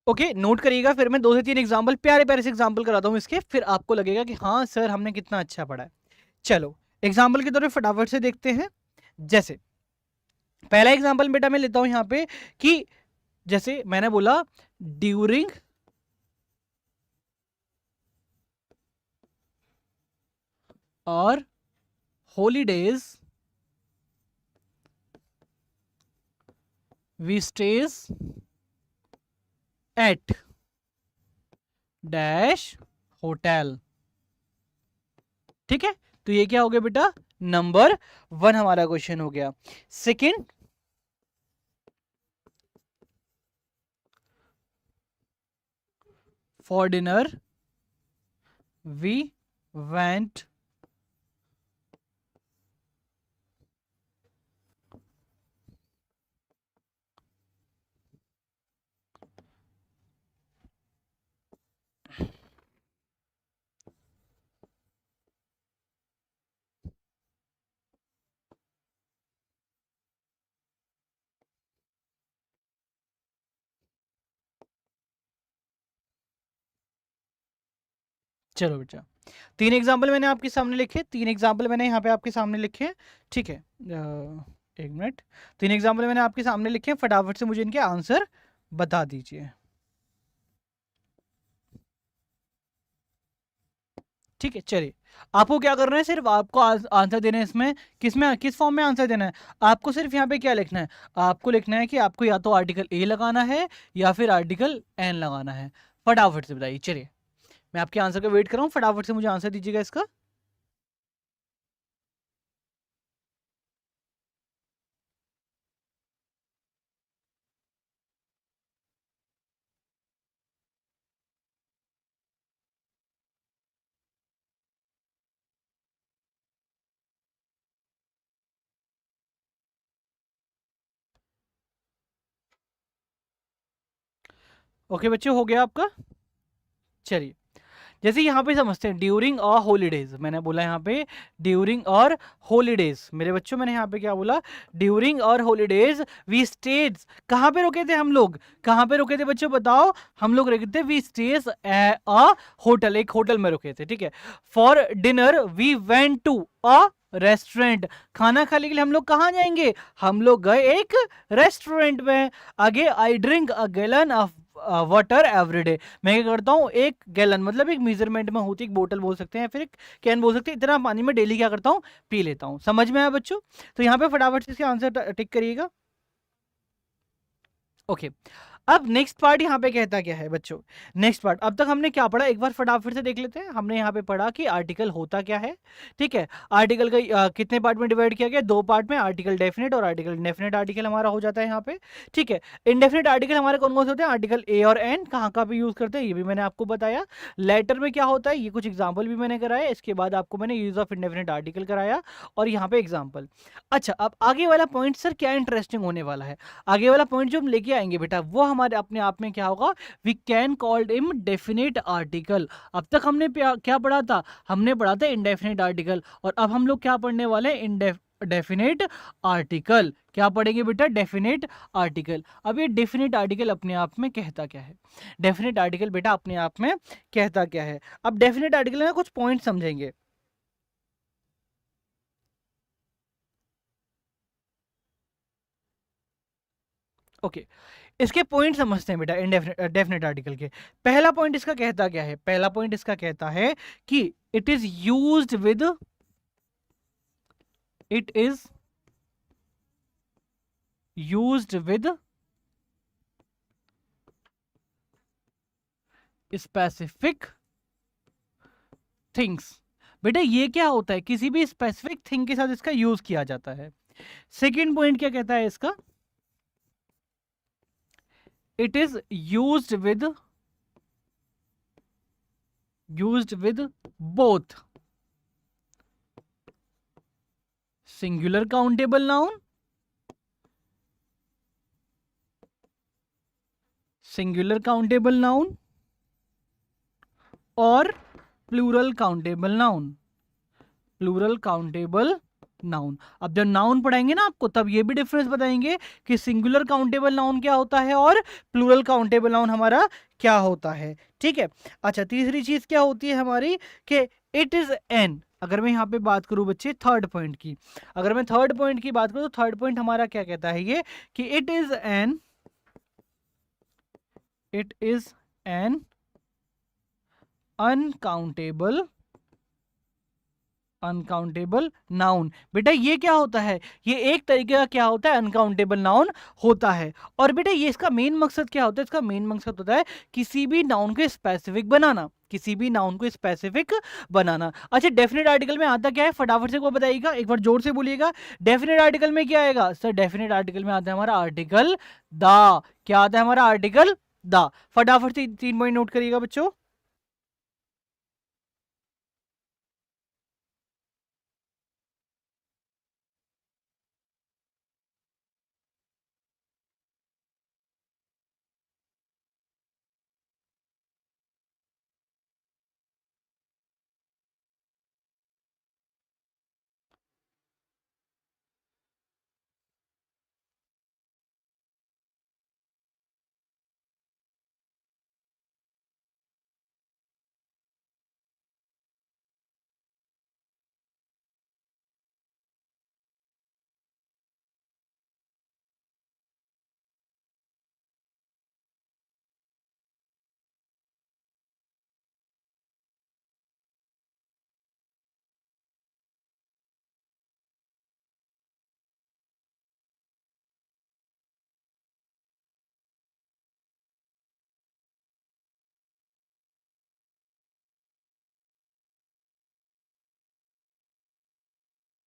ओके, नोट करिएगा। फिर मैं 2 से 3 एग्जांपल, प्यारे प्यारे से एग्जांपल कराता हूँ इसके, फिर आपको लगेगा कि हाँ सर हमने कितना अच्छा पढ़ा है। चलो एग्जाम्पल के तौर पे फटाफट से देखते हैं। जैसे पहला एग्जाम्पल बेटा मैं लेता हूं यहां पे कि जैसे मैंने बोला ड्यूरिंग और holidays we stays at dash hotel. ठीक है, तो ये क्या हो गया बेटा, नंबर 1 हमारा क्वेश्चन हो गया। Second, for dinner we went चलो बेटा, 3 एग्जाम्पल मैंने आपके सामने लिखे, 3 एग्जाम्पल मैंने यहाँ पे आपके सामने लिखे हैं। ठीक है, एक मिनट, 3 एग्जाम्पल मैंने आपके सामने लिखे हैं, फटाफट से मुझे इनके आंसर बता दीजिए। ठीक है, चलिए आपको क्या करना है, सिर्फ आपको आंसर देना है इसमें, किस फॉर्म में आंसर देना है। आपको सिर्फ यहाँ पे क्या लिखना है, आपको लिखना है कि आपको या तो आर्टिकल ए लगाना है या फिर आर्टिकल एन लगाना है। फटाफट से बताइए। चलिए मैं आपके आंसर का वेट कर रहा हूँ, फटाफट से मुझे आंसर दीजिएगा इसका। ओके बच्चे, हो गया आपका। चलिए जैसे यहाँ पे समझते हैं, ड्यूरिंग और हॉलीडेज, मैंने बोला यहाँ पे ड्यूरिंग और हॉलीडेज, मेरे बच्चों मैंने यहाँ पे क्या बोला, ड्यूरिंग और हॉलीडेज वी स्टेज, कहाँ पे रुके थे हम लोग, कहाँ पे रुके थे बच्चों बताओ, हम लोग रुके थे वी स्टेज अ होटल, एक होटल में रुके थे। ठीक है, for dinner we went to a restaurant, खाना खाने के लिए हम लोग कहाँ जाएंगे, हम लोग गए एक रेस्टोरेंट में। आगे I drink a gallon of water everyday, मैं क्या करता हूँ, एक गैलन मतलब एक मेजरमेंट में होती है, एक बोतल बोल सकते हैं, फिर एक कैन बोल सकते हैं, इतना पानी में डेली क्या करता हूँ, पी लेता हूँ। समझ में आया बच्चों? तो यहाँ पे फटाफट से इसके आंसर टिक करिएगा। ओके, अब नेक्स्ट पार्ट यहाँ पे कहता क्या है बच्चों, नेक्स्ट पार्ट अब तक हमने क्या पढ़ा, एक बार फटाफट से देख लेते हैं। हमने यहाँ पे पढ़ा कि आर्टिकल होता क्या है। ठीक है, आर्टिकल का कितने पार्ट में डिवाइड किया गया, 2 पार्ट में, आर्टिकल डेफिनेट और आर्टिकल इंडेफिनेट आर्टिकल हमारा हो जाता है यहाँ पे। ठीक है, इंडेफिनेट आर्टिकल हमारे कौन कौन से होते हैं, आर्टिकल ए और एन, कहाँ कहाँ पे यूज करते हैं ये भी मैंने आपको बताया। लेटर में क्या होता है, ये कुछ एग्जाम्पल भी मैंने कराया, इसके बाद आपको मैंने यूज ऑफ इंडेफिनेट आर्टिकल कराया और यहाँ पे एग्जाम्पल। अच्छा, अब आगे वाला पॉइंट सर क्या इंटरेस्टिंग होने वाला है, आगे वाला पॉइंट जो हम लेके आएंगे बेटा वो हमारे अपने आप में क्या होगा, वी कैन कॉल्ड इम डेफिनेट आर्टिकल। अब तक हमने क्या पढ़ा था, हमने पढ़ा था इंडेफिनेट आर्टिकल, और अब हम लोग क्या पढ़ने वाले हैं, डेफिनेट आर्टिकल। क्या पढ़ेंगे बेटा, डेफिनेट आर्टिकल। अब ये डेफिनेट आर्टिकल अपने आप में कहता क्या है, डेफिनेट आर्टिकल बेटा अपने आप में कहता क्या है। अब डेफिनेट आर्टिकल में कुछ पॉइंट समझेंगे। ओके, इसके पॉइंट समझते हैं बेटा, इंडेफिनेट डेफिनेट आर्टिकल के। पहला पॉइंट इसका कहता क्या है, पहला पॉइंट इसका कहता है कि it is used with, it is used with specific things. बेटा ये क्या होता है, किसी भी स्पेसिफिक थिंग के साथ इसका यूज किया जाता है। सेकेंड पॉइंट क्या कहता है इसका, it is used with both singular countable noun, singular countable noun और plural countable noun, plural countable noun. अब जब नाउन पढ़ाएंगे ना आपको, तब ये भी डिफरेंस बताएंगे कि सिंगुलर काउंटेबल नाउन क्या होता है और प्लूरल काउंटेबल नाउन हमारा क्या होता है। ठीक है। अच्छा, तीसरी चीज क्या होती है हमारी कि इट इज एन। अगर मैं यहाँ पे बात करूं बच्चे थर्ड पॉइंट की, अगर मैं थर्ड पॉइंट की बात करूं तो थर्ड पॉइंट हमारा क्या कहता है ये कि it is an uncountable noun. बेटा ये क्या होता है, ये एक तरीके का क्या होता है, अनकाउंटेबल नाउन होता है। और बेटा ये इसका मेन मकसद क्या होता है, इसका मेन मकसद होता है किसी भी नाउन को स्पेसिफिक बनाना, किसी भी नाउन को स्पेसिफिक बनाना। अच्छा, डेफिनेट आर्टिकल में आता क्या है, फटाफट से को बताइएगा, एक बार जोर से बोलिएगा। डेफिनेट आर्टिकल में क्या आएगा सर, डेफिनेट आर्टिकल में आता है हमारा आर्टिकल द। क्या आता है हमारा, आर्टिकल द। फटाफट से 3 पॉइंट नोट करिएगा बच्चों।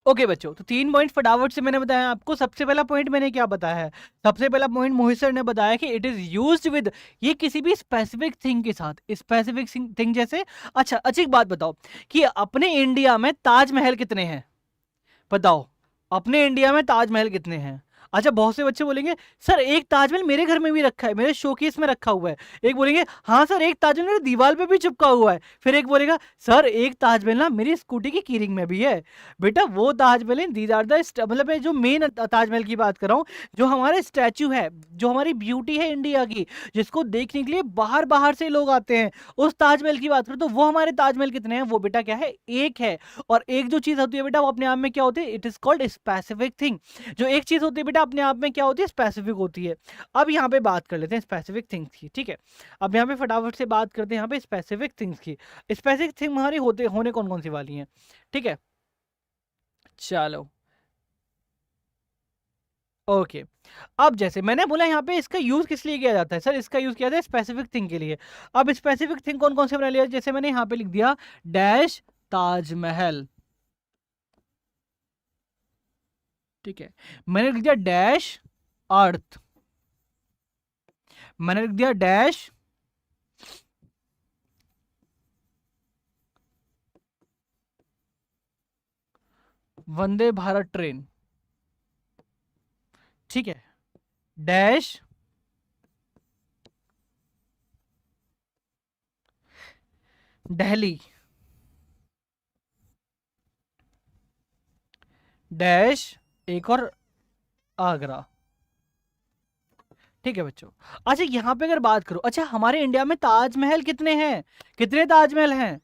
ओके बच्चों, तो 3 पॉइंट फटाफट से मैंने बताया आपको। सबसे पहला पॉइंट मैंने क्या बताया है, सबसे पहला पॉइंट मोहित सर ने बताया कि इट इज यूज्ड विद, ये किसी भी स्पेसिफिक थिंग के साथ, स्पेसिफिक थिंग जैसे। अच्छा, अच्छी एक बात बताओ कि अपने इंडिया में ताजमहल कितने हैं, बताओ अपने इंडिया में ताजमहल कितने हैं। अच्छा, बहुत से बच्चे बोलेंगे सर एक ताजमहल मेरे घर में भी रखा है, मेरे शोकेस में रखा हुआ है। एक बोलेंगे हाँ सर एक ताजमहल मेरे दीवार पे भी चिपका हुआ है। फिर एक बोलेगा सर एक ताजमहल ना मेरी स्कूटी की कीरिंग में भी है। बेटा वो ताजमहल है, दीज आर द, मतलब मैं जो मेन ताजमहल की बात कर रहा हूँ, जो हमारे स्टैचू है, जो हमारी ब्यूटी है इंडिया की, जिसको देखने के लिए बाहर बाहर से लोग आते हैं, उस ताजमहल की बात करो तो वो हमारे ताजमहल कितने हैं, वो बेटा क्या है, एक है। और एक जो चीज होती है बेटा वो अपने आप में क्या होती है, it is called specific thing. जो एक चीज होती है बेटा अपने आप में क्या होती है, स्पेसिफिक होती है। अब यहाँ पे बात कर लेते हैं स्पेसिफिक थिंग्स की। ठीक है, अब यहाँ पे फटाफट से बात करते हैं यहाँ पे स्पेसिफिक थिंग्स की। स्पेसिफिक थिंग हमारी होते होने कौन कौन सी वाली हैं। ठीक है, चलो ओके। अब जैसे मैंने बोला यहाँ पे इसका यूज किस लिए किया जाता है सर, इसका यूज किया जाता है स्पेसिफिक थिंग के लिए। अब स्पेसिफिक थिंग कौन कौन से बना लिया, जैसे मैंने यहाँ पे लिख दिया डैश ताजमहल। ठीक है, मैंने लिख दिया डैश अर्थ, मैंने लिख दिया डैश वंदे भारत ट्रेन। ठीक है, डैश दिल्ली, डैश एक और आगरा। ठीक है बच्चों। अच्छा यहां पे अगर बात करो, अच्छा हमारे इंडिया में ताजमहल कितने हैं, कितने ताजमहल हैं,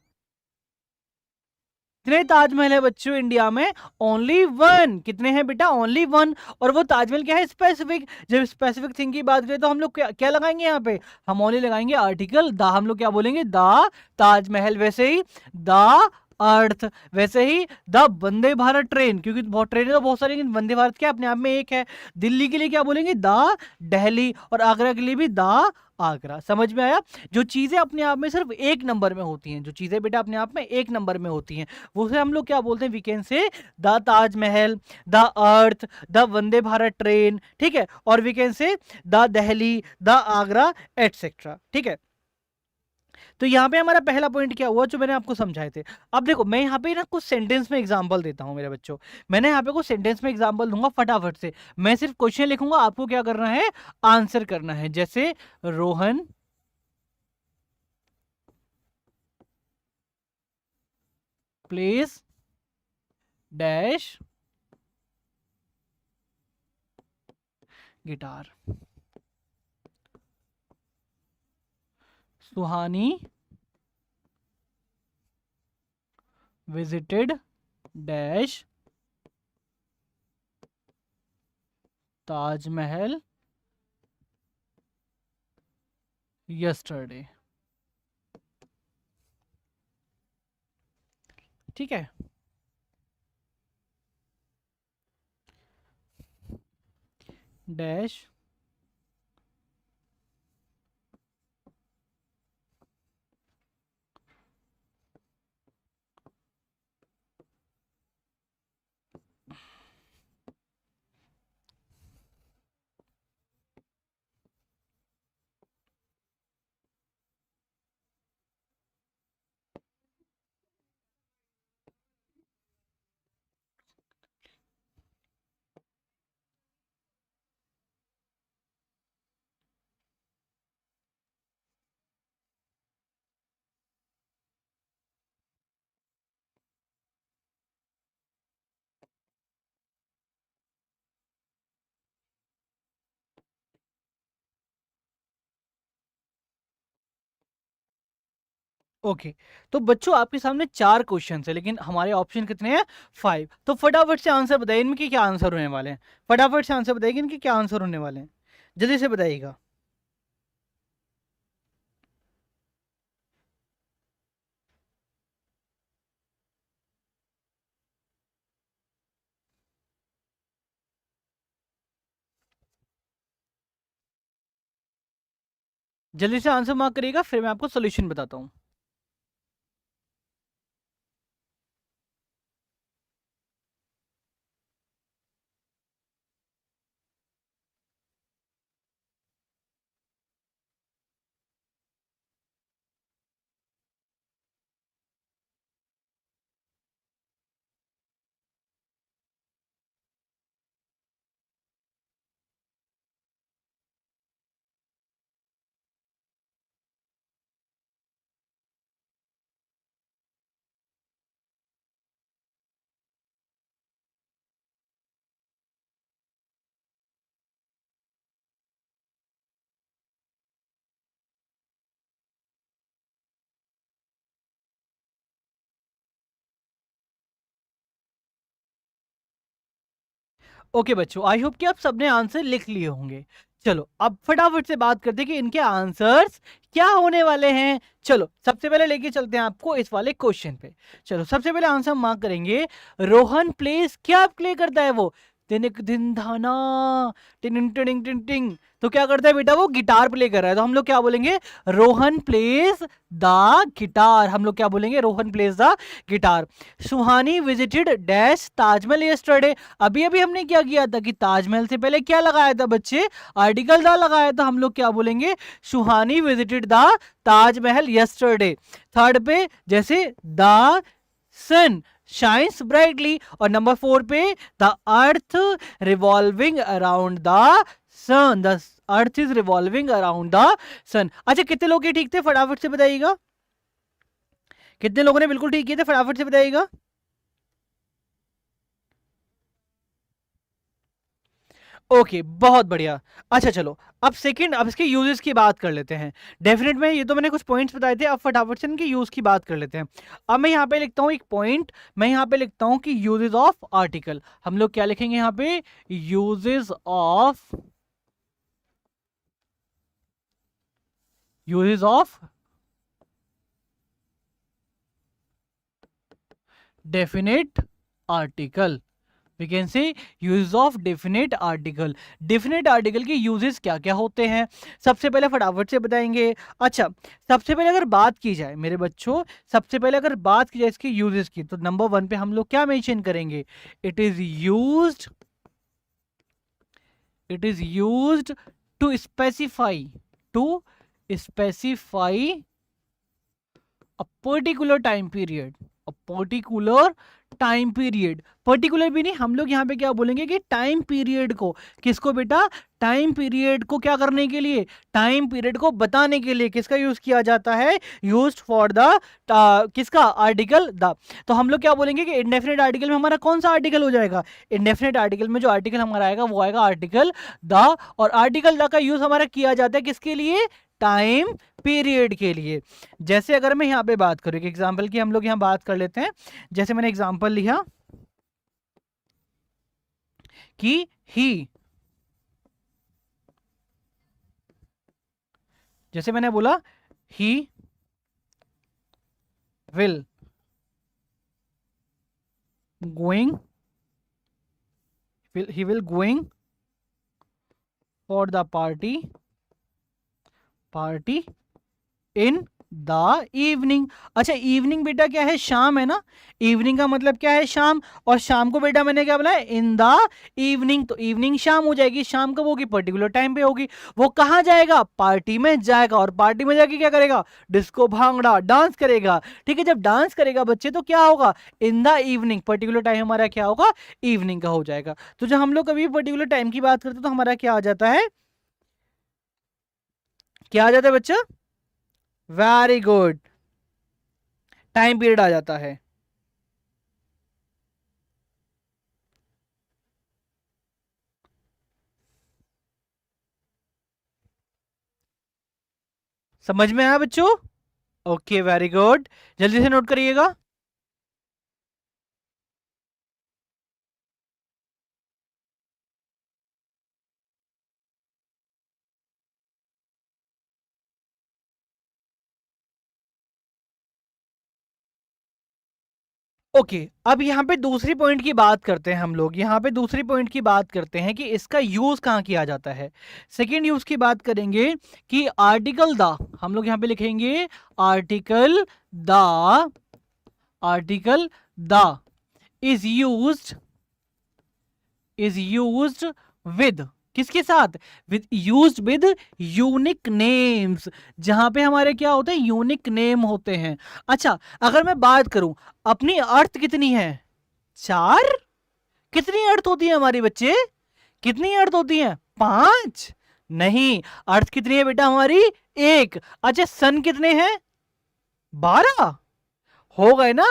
कितने ताजमहल है बच्चों इंडिया में, ओनली वन। कितने हैं बेटा, ओनली वन। और वो ताजमहल क्या है, स्पेसिफिक। जब स्पेसिफिक थिंग की बात करें तो हम लोग क्या लगाएंगे यहाँ पे, हम ओनली लगाएंगे आर्टिकल द। हम लोग क्या बोलेंगे, द ताजमहल। वैसे ही द अर्थ, वैसे ही द वंदे भारत ट्रेन, क्योंकि बहुत ट्रेनें तो बहुत सारी, लेकिन वंदे भारत क्या अपने आप में एक है। दिल्ली के लिए क्या बोलेंगे, द दिल्ली। और आगरा के लिए भी द आगरा। समझ में आया। जो चीजें अपने आप में सिर्फ एक नंबर में होती हैं, जो चीजें बेटा अपने आप में एक नंबर में होती हैं, उसे हम लोग क्या बोलते हैं, we can say the Taj Mahal, the earth, the Vande Bharat train. ठीक है, और we can say the Delhi, the Agra, etcetera. ठीक है, तो यहाँ पे हमारा पहला पॉइंट क्या हुआ जो मैंने आपको समझाए थे। अब देखो मैं यहाँ पे ना कुछ सेंटेंस में एग्जांपल देता हूँ मेरे बच्चों, मैंने यहाँ पे कुछ सेंटेंस में एग्जांपल दूंगा फटाफट से। मैं सिर्फ क्वेश्चन लिखूंगा, आपको क्या करना है, आंसर करना है। जैसे रोहन प्लेज डैश गिटार। सुहानी विजिटेड डैश ताजमहल यस्टरडे। ठीक है, डैश ओके। तो बच्चों आपके सामने 4 क्वेश्चन है, लेकिन हमारे ऑप्शन कितने हैं? 5। तो फटाफट से आंसर बताइए इनके क्या आंसर होने वाले हैं। फटाफट से आंसर बताइए इनके क्या आंसर होने वाले हैं, जल्दी से बताइएगा। जल्दी से आंसर मार्क करिएगा, फिर मैं आपको सोल्यूशन बताता हूँ। ओके बच्चों, आई होप कि आप सबने आंसर लिख लिए होंगे। चलो अब फटाफट से बात करते हैं कि इनके आंसर्स क्या होने वाले हैं। चलो सबसे पहले लेके चलते हैं आपको इस वाले क्वेश्चन पे। चलो सबसे पहले आंसर मार्क करेंगे। रोहन प्लेस क्या प्ले करता है वो? तिनिक दिन धाना, टिनिंग टिनिंग टिंग टिंग। तो क्या करता है बेटा? वो गिटार प्ले कर रहा है। तो हम लोग क्या बोलेंगे? Rohan place the guitar. हम लोग क्या बोलेंगे? Rohan place the guitar. Suhani visited dash Taj Mahal yesterday. अभी अभी हमने क्या किया था कि ताजमहल से पहले क्या लगाया था बच्चे? आर्टिकल द लगाया था। हम लोग क्या बोलेंगे? Suhani visited the Taj Mahal yesterday. Third पे जैसे द सन शाइन्स ब्राइटली, और नंबर 4 पे the earth revolving around the sun. The earth is revolving around the sun. अच्छा कितने लोग ये ठीक थे? फटाफट से बताइएगा। कितने लोगों ने बिल्कुल ठीक किए थे? फटाफट से बताइएगा। ओके बहुत बढ़िया। अच्छा चलो अब सेकंड, अब इसके यूजेस की बात कर लेते हैं। डेफिनेट में ये तो मैंने कुछ पॉइंट्स बताए थे, अब फटाफट से इनके यूज की बात कर लेते हैं। अब मैं यहाँ पे लिखता हूँ एक पॉइंट, मैं यहाँ पे लिखता हूँ कि यूजेस ऑफ आर्टिकल। हम लोग क्या लिखेंगे यहाँ पे? Uses of definite article. We can say use of definite article. Definite article के यूजेस क्या क्या होते हैं सबसे पहले फटाफट से बताएंगे। अच्छा सबसे पहले अगर बात की जाए मेरे बच्चों, सबसे पहले अगर बात की जाए इसके यूजेस की, तो नंबर 1 पे हम लोग क्या मेंशन करेंगे? It is used, it is used to specify, to specify a particular time period. Particular time period, particular भी नहीं, हम लोग यहाँ पे क्या बोलेंगे कि टाइम पीरियड को, किसको बेटा, टाइम पीरियड को क्या करने के लिए, टाइम पीरियड को बताने के लिए किसका यूज किया जाता है, यूज्ड फॉर द, किसका, आर्टिकल द। तो हम लोग क्या बोलेंगे कि इंडेफिनिट आर्टिकल में हमारा कौन सा आर्टिकल हो जाएगा, इंडेफिनिट आर्टिकल में जो आर्टिकल हमारा आएगा वो आएगा आर्टिकल द। और आर्टिकल द का यूज हमारा किया जाता है किसके लिए, टाइम पीरियड के लिए। जैसे अगर मैं यहां पे बात करूं एग्जांपल की, हम लोग यहां बात कर लेते हैं। जैसे मैंने एग्जांपल लिया कि ही, जैसे मैंने बोला he will going, he will going for the party, party in the evening. अच्छा इवनिंग बेटा क्या है, शाम है ना, इवनिंग का मतलब क्या है, शाम। और शाम को बेटा मैंने क्या बोला है, इन द इवनिंग, तो इवनिंग शाम हो जाएगी, शाम कब होगी, पर्टिकुलर टाइम पे होगी। वो कहाँ जाएगा, पार्टी में जाएगा, और पार्टी में जाके क्या करेगा, डिस्को भांगड़ा, डांस करेगा। ठीक है, जब डांस करेगा बच्चे तो क्या होगा, in the evening, particular time हमारा क्या होगा, इवनिंग का हो जाएगा। तो जब हम लोग कभी पर्टिकुलर टाइम की बात करते हैं तो हमारा क्या आ जाता है, क्या आ जाता है बच्चा, वेरी गुड, टाइम पीरियड आ जाता है। समझ में आया बच्चों, ओके वेरी गुड, जल्दी से नोट करिएगा। ओके अब यहाँ पे दूसरी पॉइंट की बात करते हैं, हम लोग यहाँ पे दूसरी पॉइंट की बात करते हैं कि इसका यूज कहाँ किया जाता है। सेकेंड यूज की बात करेंगे कि आर्टिकल द, हम लोग यहाँ पे लिखेंगे article the, article the is used with, किसके साथ, with, used with unique names, जहां पे हमारे क्या होते हैं, यूनिक नेम होते हैं। अच्छा अगर मैं बात करूं, अपनी अर्थ कितनी है, चार, कितनी अर्थ होती है हमारी बच्चे, कितनी अर्थ होती है, पांच, नहीं, अर्थ कितनी है बेटा हमारी, एक। अच्छा सन कितने हैं, 12, हो गए ना,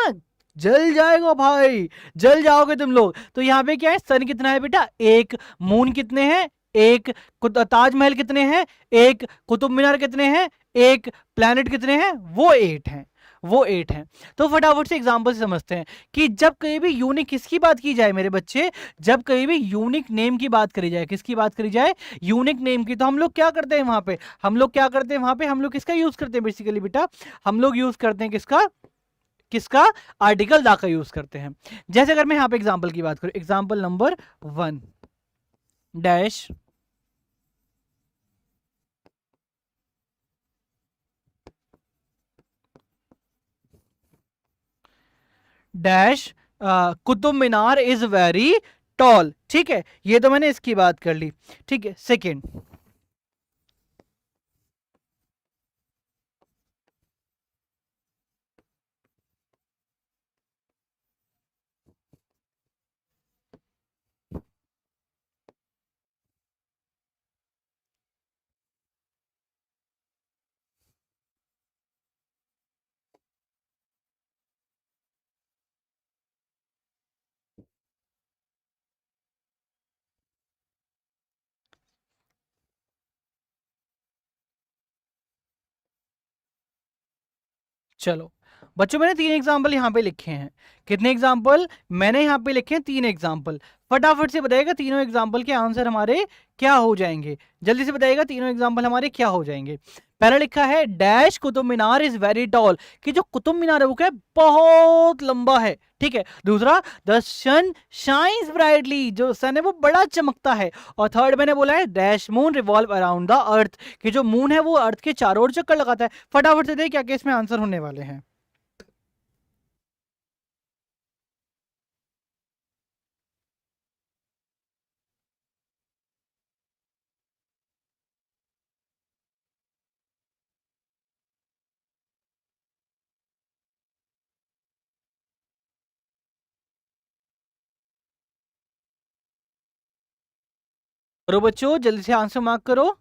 जल जाएगा भाई, जल जाओगे तुम लोग। तो यहाँ पे क्या है, सन कितना है बेटा, एक, मून कितने हैं, एक, ताजमहल कितने हैं, एक, कुतुब मीनार कितने हैं, एक, प्लैनेट कितने हैं, वो 8 हैं, वो 8 हैं। तो फटाफट से एग्जांपल से समझते हैं कि जब कहीं भी यूनिक किसकी बात की जाए मेरे बच्चे, जब कहीं भी यूनिक नेम की बात करी जाए, किसकी बात करी जाए, यूनिक नेम की, तो हम लोग क्या करते हैं वहां पे, हम लोग क्या करते हैं वहां पे, हम लोग किसका यूज करते हैं बेसिकली बेटा, हम लोग यूज करते हैं किसका, किसका, आर्टिकल दा का यूज करते हैं। जैसे अगर मैं यहां पे एग्जांपल की बात करूं, example number 1 dash dash Qutub Minar is very tall, ठीक है, ये तो मैंने इसकी बात कर ली। ठीक है सेकेंड, चलो बच्चों मैंने 3 एग्जाम्पल यहां पे लिखे हैं, कितने एग्जाम्पल मैंने यहां पे लिखे हैं, 3 एग्जाम्पल। फटाफट से बताइएगा तीनों एग्जाम्पल के आंसर हमारे क्या हो जाएंगे, जल्दी से बताइएगा तीनों एग्जाम्पल हमारे क्या हो जाएंगे। पहला लिखा है dash Qutub Minar is very tall, कि जो कुतुब मीनार है वो क्या है, बहुत लंबा है, ठीक है। दूसरा, द सन शाइन्स ब्राइटली, जो सन है वो बड़ा चमकता है। और थर्ड मैंने बोला है dash moon revolve around the earth, कि जो मून है वो अर्थ के चारों ओर चक्कर लगाता है। फटाफट से देखिए क्या क्या इसमें आंसर होने वाले हैं। करो बच्चों, जल्दी से आंसर मार्क करो।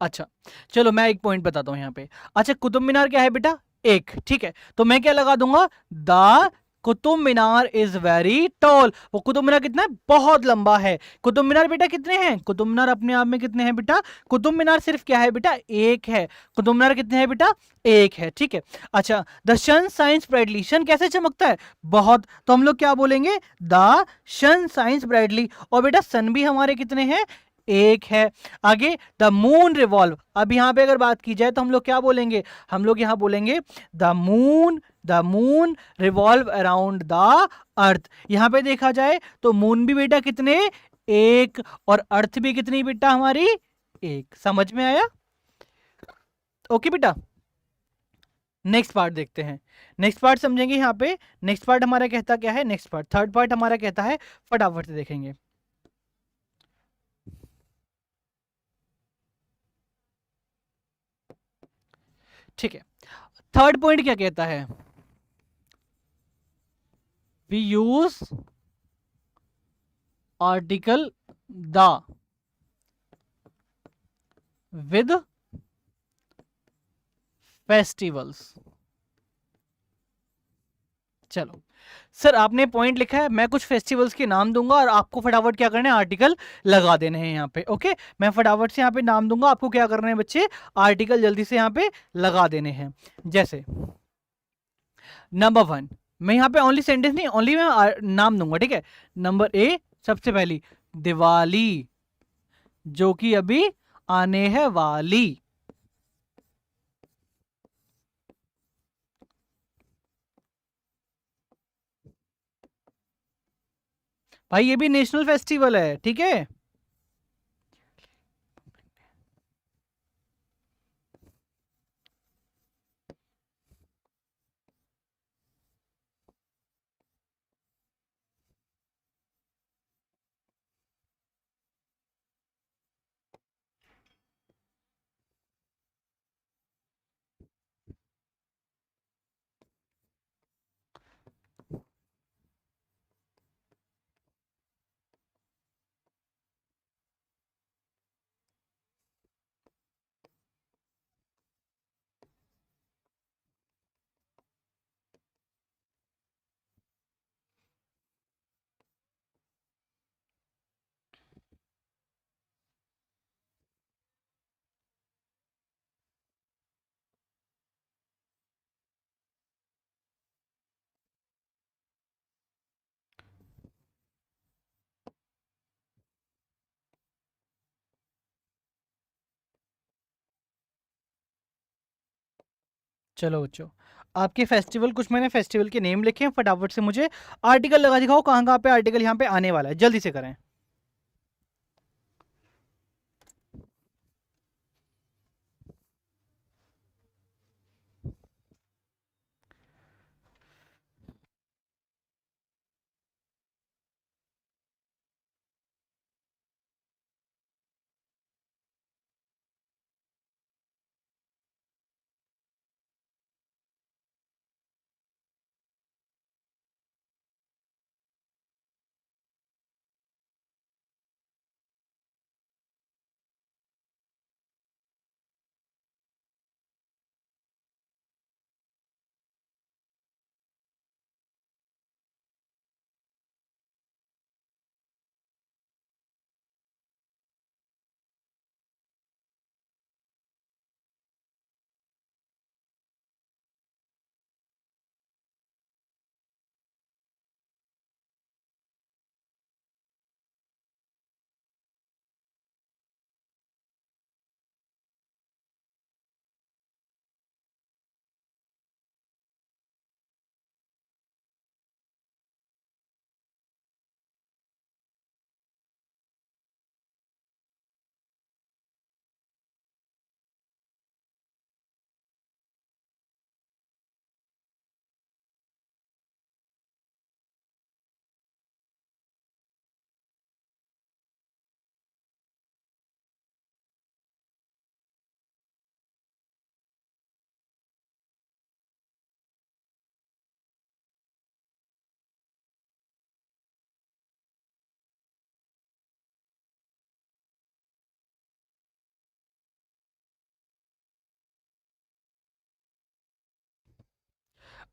अच्छा, चलो मैं एक पॉइंट बताता हूं यहाँ पे। अच्छा, कुतुब मीनार क्या है बेटा? एक, ठीक है। तो मैं क्या लगा दूंगा? The Qutub Minar is very tall. वो कुतुब मीनार कितना है? बहुत लंबा है। कुतुब मीनार बेटा कितने हैं? कुतुब मीनार अपने आप में कितने हैं बेटा? कुतुब मीनार सिर्फ क्या है बेटा? एक है। कुतुब मीनार कितने हैं बेटा? एक है, ठीक है। अच्छा, the sun shines brightly, sun कैसे चमकता है? बहुत। तो हम लोग क्या बोलेंगे? The sun shines brightly. और बेटा सन भी हमारे कितने हैं? एक है। आगे, द मून रिवॉल्व। अब यहां पे अगर बात की जाए तो हम लोग क्या बोलेंगे? हम लोग यहां बोलेंगे the moon revolve around the earth. यहां पे देखा जाए तो मून भी बेटा कितने? एक। और अर्थ भी कितनी बेटा हमारी? एक। समझ में आया? ओके बेटा। नेक्स्ट पार्ट देखते हैं। नेक्स्ट पार्ट समझेंगे यहां पे। नेक्स्ट पार्ट हमारा कहता क्या है? नेक्स्ट पार्ट, थर्ड पार्ट हमारा कहता है, फटाफट से देखेंगे। ठीक है, थर्ड पॉइंट क्या कहता है? We use article the with festivals. चलो सर, आपने पॉइंट लिखा है, मैं कुछ फेस्टिवल्स के नाम दूंगा और आपको फटाफट क्या करना है? आर्टिकल लगा देने हैं यहाँ पे। ओके, मैं फटाफट से यहाँ पे नाम दूंगा, आपको क्या करना है बच्चे? आर्टिकल जल्दी से यहाँ पे लगा देने हैं। जैसे नंबर वन, मैं यहाँ पे ओनली सेंटेंस नहीं, ओनली मैं नाम दूंगा, ठीक है। नंबर ए, सबसे पहली दिवाली, जो कि अभी आने है वाली। भाई ये भी नेशनल फेस्टिवल है, ठीक है। चलो बच्चों, आपके फेस्टिवल, कुछ मैंने फेस्टिवल के नेम लिखे हैं, फटाफट से मुझे आर्टिकल लगा दिखाओ, कहाँ कहाँ पे आर्टिकल यहाँ पे आने वाला है, जल्दी से करें।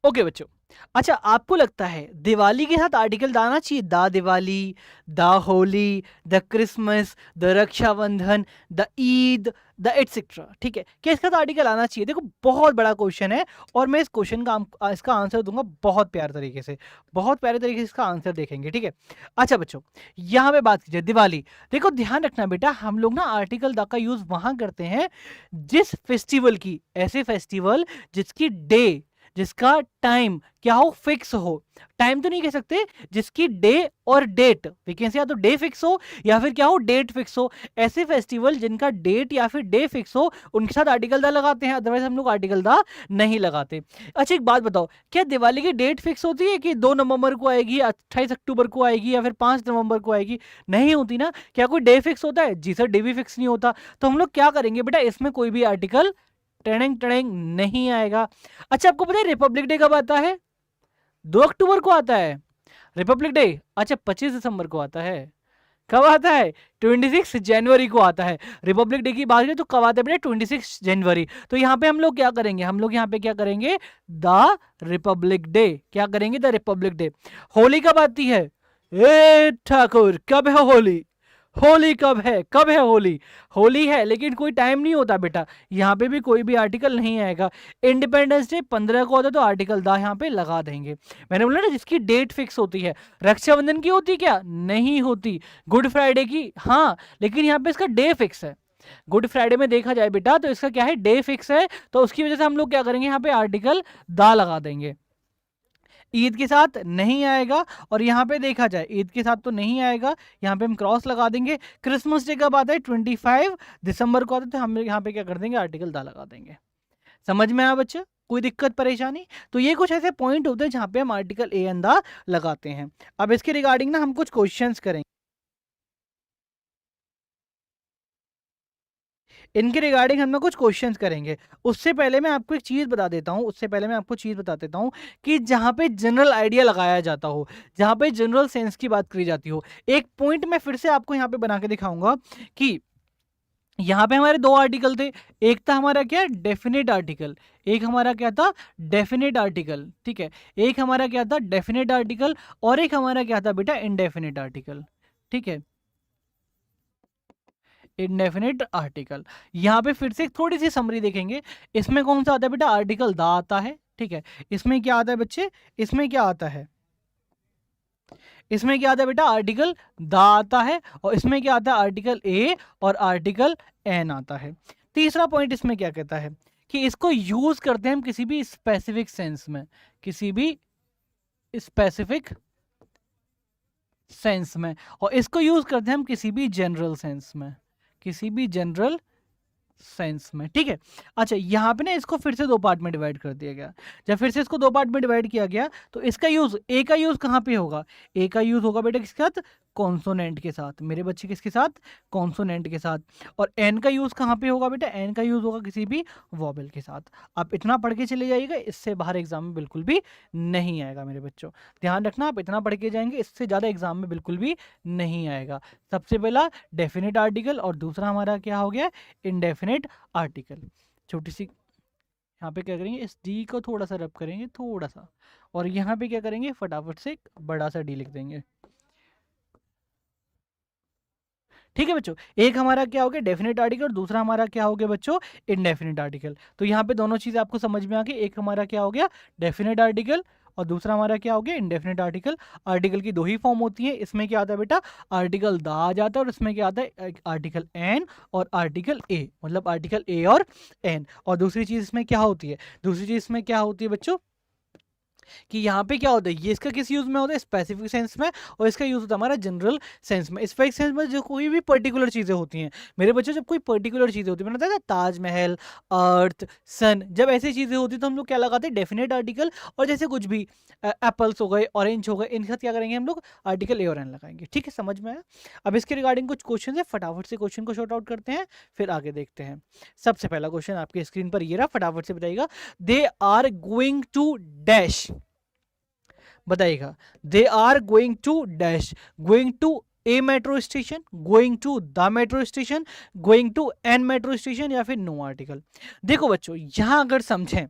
ओके बच्चों, अच्छा आपको लगता है दिवाली के साथ आर्टिकल डालना चाहिए? The Diwali, the Holi, the Christmas, the Rakshabandhan, the Eid, the etcetera, ठीक है, क्या इसका साथ आर्टिकल आना चाहिए? देखो बहुत बड़ा क्वेश्चन है और मैं इस क्वेश्चन का इसका आंसर दूंगा बहुत प्यारे तरीके से, बहुत प्यारे तरीके से इसका आंसर देखेंगे, ठीक है। अच्छा बच्चों, यहाँ पे बात कीजिए दिवाली। देखो ध्यान रखना बेटा, हम लोग ना आर्टिकल द का यूज वहां करते हैं जिस फेस्टिवल की, ऐसे फेस्टिवल जिसकी डे, जिसका टाइम क्या हो, फिक्स हो। टाइम तो नहीं कह सकते, जिसकी डे और डेट, वैकेंसी या तो डे फिक्स हो या फिर क्या हो, डेट फिक्स हो। ऐसे फेस्टिवल जिनका डेट या फिर डे फिक्स हो उनके साथ आर्टिकल द लगाते हैं, अदरवाइज हम लोग आर्टिकल द नहीं लगाते। अच्छा एक बात बताओ, क्या दिवाली की डेट फिक्स होती है कि 2 नवंबर को आएगी, 28 अक्टूबर को आएगी या फिर 5 नवंबर को आएगी? नहीं होती ना। क्या कोई डे फिक्स होता है? जी सर, डे भी फिक्स नहीं होता। तो हम लोग क्या करेंगे बेटा, इसमें कोई भी आर्टिकल टड़ेंग टड़ेंग नहीं आएगा। अच्छा आपको पता है रिपब्लिक डे कब आता है? 2 अक्टूबर को आता है रिपब्लिक डे। अच्छा 25 दिसंबर को आता है। कब आता है? 26 जनवरी को आता है। रिपब्लिक डे की बात करें तो कब आता है बेटा? 26 जनवरी। तो यहाँ पे हम लोग क्या करेंगे, हम लोग यहाँ पे क्या करेंगे, द रिपब्लिक डे। क्या करेंगे? The Republic day. होली कब आती है? ए ठाकुर, कब है होली? होली कब है? कब है होली? होली है लेकिन कोई टाइम नहीं होता बेटा, यहाँ पे भी कोई भी आर्टिकल नहीं आएगा। इंडिपेंडेंस डे 15 को होता है तो आर्टिकल द यहाँ पे लगा देंगे। मैंने बोला ना जिसकी डेट फिक्स होती है। रक्षाबंधन की होती क्या? नहीं होती। गुड फ्राइडे की हाँ, लेकिन यहाँ पे इसका डे फिक्स है। गुड फ्राइडे में देखा जाए बेटा तो इसका क्या है, डे फिक्स है, तो उसकी वजह से हम लोग क्या करेंगे, यहाँ पे आर्टिकल द लगा देंगे। ईद के साथ नहीं आएगा, और यहाँ पे देखा जाए ईद के साथ तो नहीं आएगा, यहाँ पे हम क्रॉस लगा देंगे। क्रिसमस डे कब आता है? 25 दिसंबर को आता है, तो हम यहाँ पे क्या कर देंगे, आर्टिकल दा लगा देंगे। समझ में आया बच्चे? कोई दिक्कत परेशानी? तो ये कुछ ऐसे पॉइंट होते हैं जहाँ पे हम आर्टिकल ए एंड दा लगाते हैं। अब इसके रिगार्डिंग ना हम कुछ क्वेश्चंस करेंगे। इनके रिगार्डिंग हम लोग कुछ क्वेश्चंस करेंगे। उससे पहले मैं आपको एक चीज़ बता देता हूँ, उससे पहले मैं आपको चीज़ बता देता हूँ कि जहाँ पे जनरल आइडिया लगाया जाता हो, जहाँ पे जनरल सेंस की बात करी जाती हो, एक पॉइंट मैं फिर से आपको यहाँ पे बना के दिखाऊंगा कि यहाँ पे हमारे 2 आर्टिकल थे। एक था हमारा क्या, डेफिनेट आर्टिकल। एक हमारा क्या था, डेफिनेट आर्टिकल, ठीक है। एक हमारा क्या था, डेफिनेट आर्टिकल, और एक हमारा क्या था बेटा, इनडेफिनेट आर्टिकल, ठीक है। Indefinite article. यहाँ पे फिर से एक थोड़ी सी समरी देखेंगे। इसमें कौन सा आता है बेटा, आर्टिकल द आता है, ठीक है। इसमें क्या आता है बच्चे, इसमें क्या आता है, इसमें क्या आता है बेटा, आर्टिकल द आता है, और इसमें क्या आता है, आर्टिकल ए और आर्टिकल एन आता है। तीसरा पॉइंट इसमें क्या कहता है कि इसको यूज करते हैं हम किसी भी स्पेसिफिक सेंस में, किसी भी स्पेसिफिक सेंस में, और इसको यूज करते हैं हम किसी भी जनरल सेंस में, किसी भी जनरल सेंस में, ठीक है। अच्छा यहाँ पे ना इसको फिर से 2 पार्ट में डिवाइड कर दिया गया। जब फिर से इसको 2 पार्ट में डिवाइड किया गया तो इसका यूज, ए का यूज कहाँ पे होगा, ए का यूज होगा बेटा किसके साथ, कॉन्सोनेंट के साथ। मेरे बच्चे किसके साथ, कॉन्सोनेंट के साथ। और एन का यूज कहाँ पे होगा बेटा, एन का यूज होगा किसी भी वॉबल के साथ। आप इतना पढ़ के चले जाइएगा, इससे बाहर एग्जाम में बिल्कुल भी नहीं आएगा मेरे बच्चों, ध्यान रखना। आप इतना पढ़ के जाएंगे, इससे ज़्यादा एग्जाम में बिल्कुल भी नहीं आएगा। सबसे पहला डेफिनेट आर्टिकल, और दूसरा हमारा क्या हो गया, इंडेफिनेट आर्टिकल। छोटी सी यहाँ पे क्या करेंगे, इस डी को थोड़ा सा रब करेंगे, थोड़ा सा, और यहाँ पे क्या करेंगे, फटाफट से एक बड़ा सा डी लिख देंगे, ठीक है बच्चों। एक हमारा क्या हो गया, डेफिनेट आर्टिकल, और दूसरा हमारा क्या हो गया बच्चों, इनडेफिनेट आर्टिकल। तो यहाँ पे दोनों चीज़ आपको समझ में आ गई। एक हमारा क्या हो गया, डेफिनेट आर्टिकल, और दूसरा हमारा क्या हो गया, इनडेफिनेट आर्टिकल। आर्टिकल की 2 ही फॉर्म होती है। इसमें क्या आता है बेटा, आर्टिकल द आ जाता है, और इसमें क्या आता है, आर्टिकल एन और आर्टिकल ए, मतलब आर्टिकल ए और एन। और दूसरी चीज़ इसमें क्या होती है, दूसरी चीज़ इसमें क्या होती है बच्चों, कि यहाँ पे क्या होता है, ये इसका किस यूज में होता है, स्पेसिफिक सेंस में, और इसका यूज होता है हमारा जनरल सेंस में। स्पेसिफिक सेंस में जो कोई भी पर्टिकुलर चीज़ें होती हैं मेरे बच्चों, जब कोई पर्टिकुलर चीज़ें होती है, मैंने बताया ताजमहल, अर्थ, सन, जब ऐसी चीज़ें होती हैं तो हम लोग क्या लगाते हैं, डेफिनेट आर्टिकल। और जैसे कुछ भी एप्पल्स हो गए, ऑरेंज हो गए, इनके साथ क्या करेंगे हम लोग, आर्टिकल ए और एन लगाएंगे, ठीक है, समझ में आया। अब इसके रिगार्डिंग कुछ क्वेश्चन है, फटाफट से क्वेश्चन को शॉर्ट आउट करते हैं, फिर आगे देखते हैं। सबसे पहला क्वेश्चन आपके स्क्रीन पर ये रहा, फटाफट से बताइएगा। They are going to dash, बताइएगा। They are going to dash, going to a metro station, going to the metro station, going to an metro station, या फिर नो आर्टिकल। देखो बच्चों यहाँ अगर समझें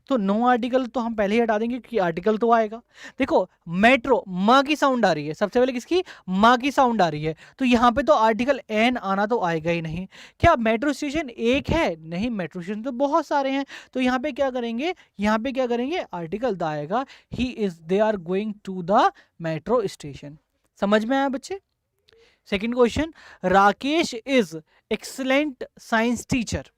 तो नो आर्टिकल तो हम पहले ही हटा देंगे कि आर्टिकल तो आएगा। देखो मेट्रो माँ की साउंड आ रही है, सबसे पहले किसकी, माँ की साउंड आ रही है, तो यहाँ पे तो आर्टिकल एन आना तो आएगा ही नहीं। क्या मेट्रो स्टेशन एक है, नहीं, मेट्रो स्टेशन तो बहुत सारे हैं। तो यहाँ पे क्या करेंगे, यहाँ पे क्या करेंगे, आर्टिकल द आएगा, he is they are going to the metro station. समझ में आया बच्चे? Second question, Rakesh is excellent science teacher.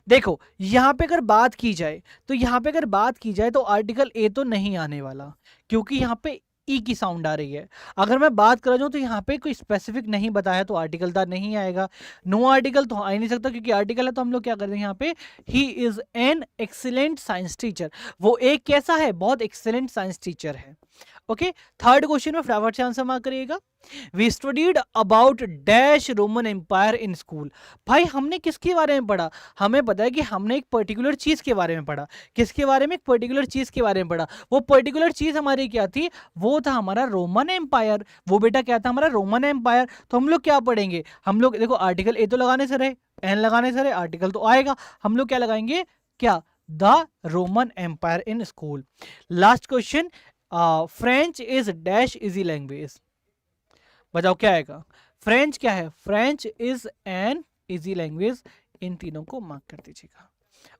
देखो यहां पे अगर बात की जाए, तो यहां पे अगर बात की जाए तो आर्टिकल ए तो नहीं आने वाला, क्योंकि यहां पे ई की साउंड आ रही है। अगर मैं बात कर रहा हूं तो यहाँ पे कोई स्पेसिफिक नहीं बताया तो आर्टिकल दा नहीं आएगा। नो आर्टिकल तो आ ही नहीं सकता, क्योंकि आर्टिकल है तो हम लोग क्या करते हैं यहाँ पे, he is an excellent science teacher, वो एक कैसा है, बहुत एक्सीलेंट साइंस टीचर है। ओके, थर्ड क्वेश्चन में फटाफट से आंसर मार्क करिएगा। We studied about dash Roman empire in school. भाई हमने किसके बारे में पढ़ा, हमें पता है कि हमने एक पर्टिकुलर चीज के बारे में पढ़ा। किसके बारे में, एक पर्टिकुलर चीज के बारे में पढ़ा। वो पर्टिकुलर चीज हमारी क्या थी, वो था हमारा रोमन एम्पायर। वो बेटा क्या था, हमारा रोमन एम्पायर। तो हम लोग क्या पढ़ेंगे, हम लोग देखो आर्टिकल ए तो लगाने से रहे, एन लगाने से रहे, आर्टिकल तो आएगा, हम लोग क्या लगाएंगे, क्या, the Roman empire in school. Last question, French is dash easy language. बताओ क्या आएगा, फ्रेंच क्या है, French is an easy language. इन तीनों को मार्क कर दीजिएगा।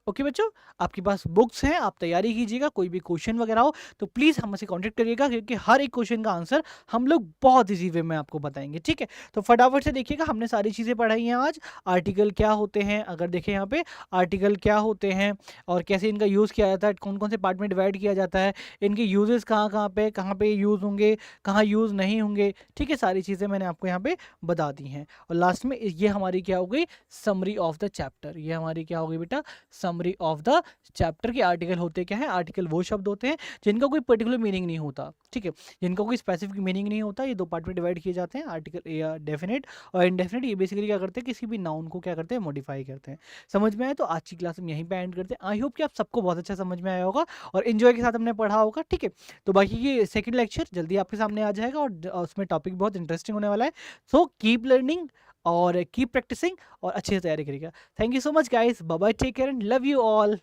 ओके बच्चों, आपके पास बुक्स हैं, आप तैयारी कीजिएगा, कोई भी क्वेश्चन वगैरह हो तो प्लीज़ हमसे कांटेक्ट करिएगा, क्योंकि हर एक क्वेश्चन का आंसर हम लोग बहुत इजी वे में आपको बताएंगे, ठीक है। तो फटाफट से देखिएगा, हमने सारी चीज़ें पढ़ाई हैं आज। आर्टिकल क्या होते हैं, अगर देखें यहाँ पे आर्टिकल क्या होते हैं और कैसे इनका यूज़ किया जाता है, कौन कौन से पार्ट में डिवाइड किया जाता है, इनके यूजेस कहाँ पे यूज़ होंगे, कहाँ यूज़ नहीं होंगे, ठीक है, सारी चीज़ें मैंने आपको यहाँ पे बता दी हैं। और लास्ट में ये हमारी क्या हो गई, समरी ऑफ द चैप्टर, ये हमारी क्या हो गई बेटा, समरी ऑफ द चैप्टर। के आर्टिकल होते क्या है, आर्टिकल वो शब्द होते हैं जिनका कोई पर्टिकुलर मीनिंग नहीं होता, ठीक है, जिनका कोई स्पेसिफिक मीनिंग नहीं होता। ये दो पार्ट में डिवाइड किए जाते हैं, आर्टिकल या डेफिनेट और इनडेफिनेट। ये बेसिकली क्या करते हैं, किसी भी नाउन को क्या करते हैं, मॉडिफाई करते हैं। समझ में आए तो आज की क्लास हम यहीं पे एंड करते हैं। आई होप कि आप सबको बहुत अच्छा समझ में आया होगा और इन्जॉय के साथ हमने पढ़ा होगा, ठीक है। तो बाकी ये सेकंड लेक्चर जल्दी आपके सामने आ जाएगा और उसमें टॉपिक बहुत इंटरेस्टिंग होने वाला है। सो कीप लर्निंग और कीप प्रैक्टिसिंग और अच्छे से तैयारी करिएगा। Thank you so much guys, bye bye, take care and love you all.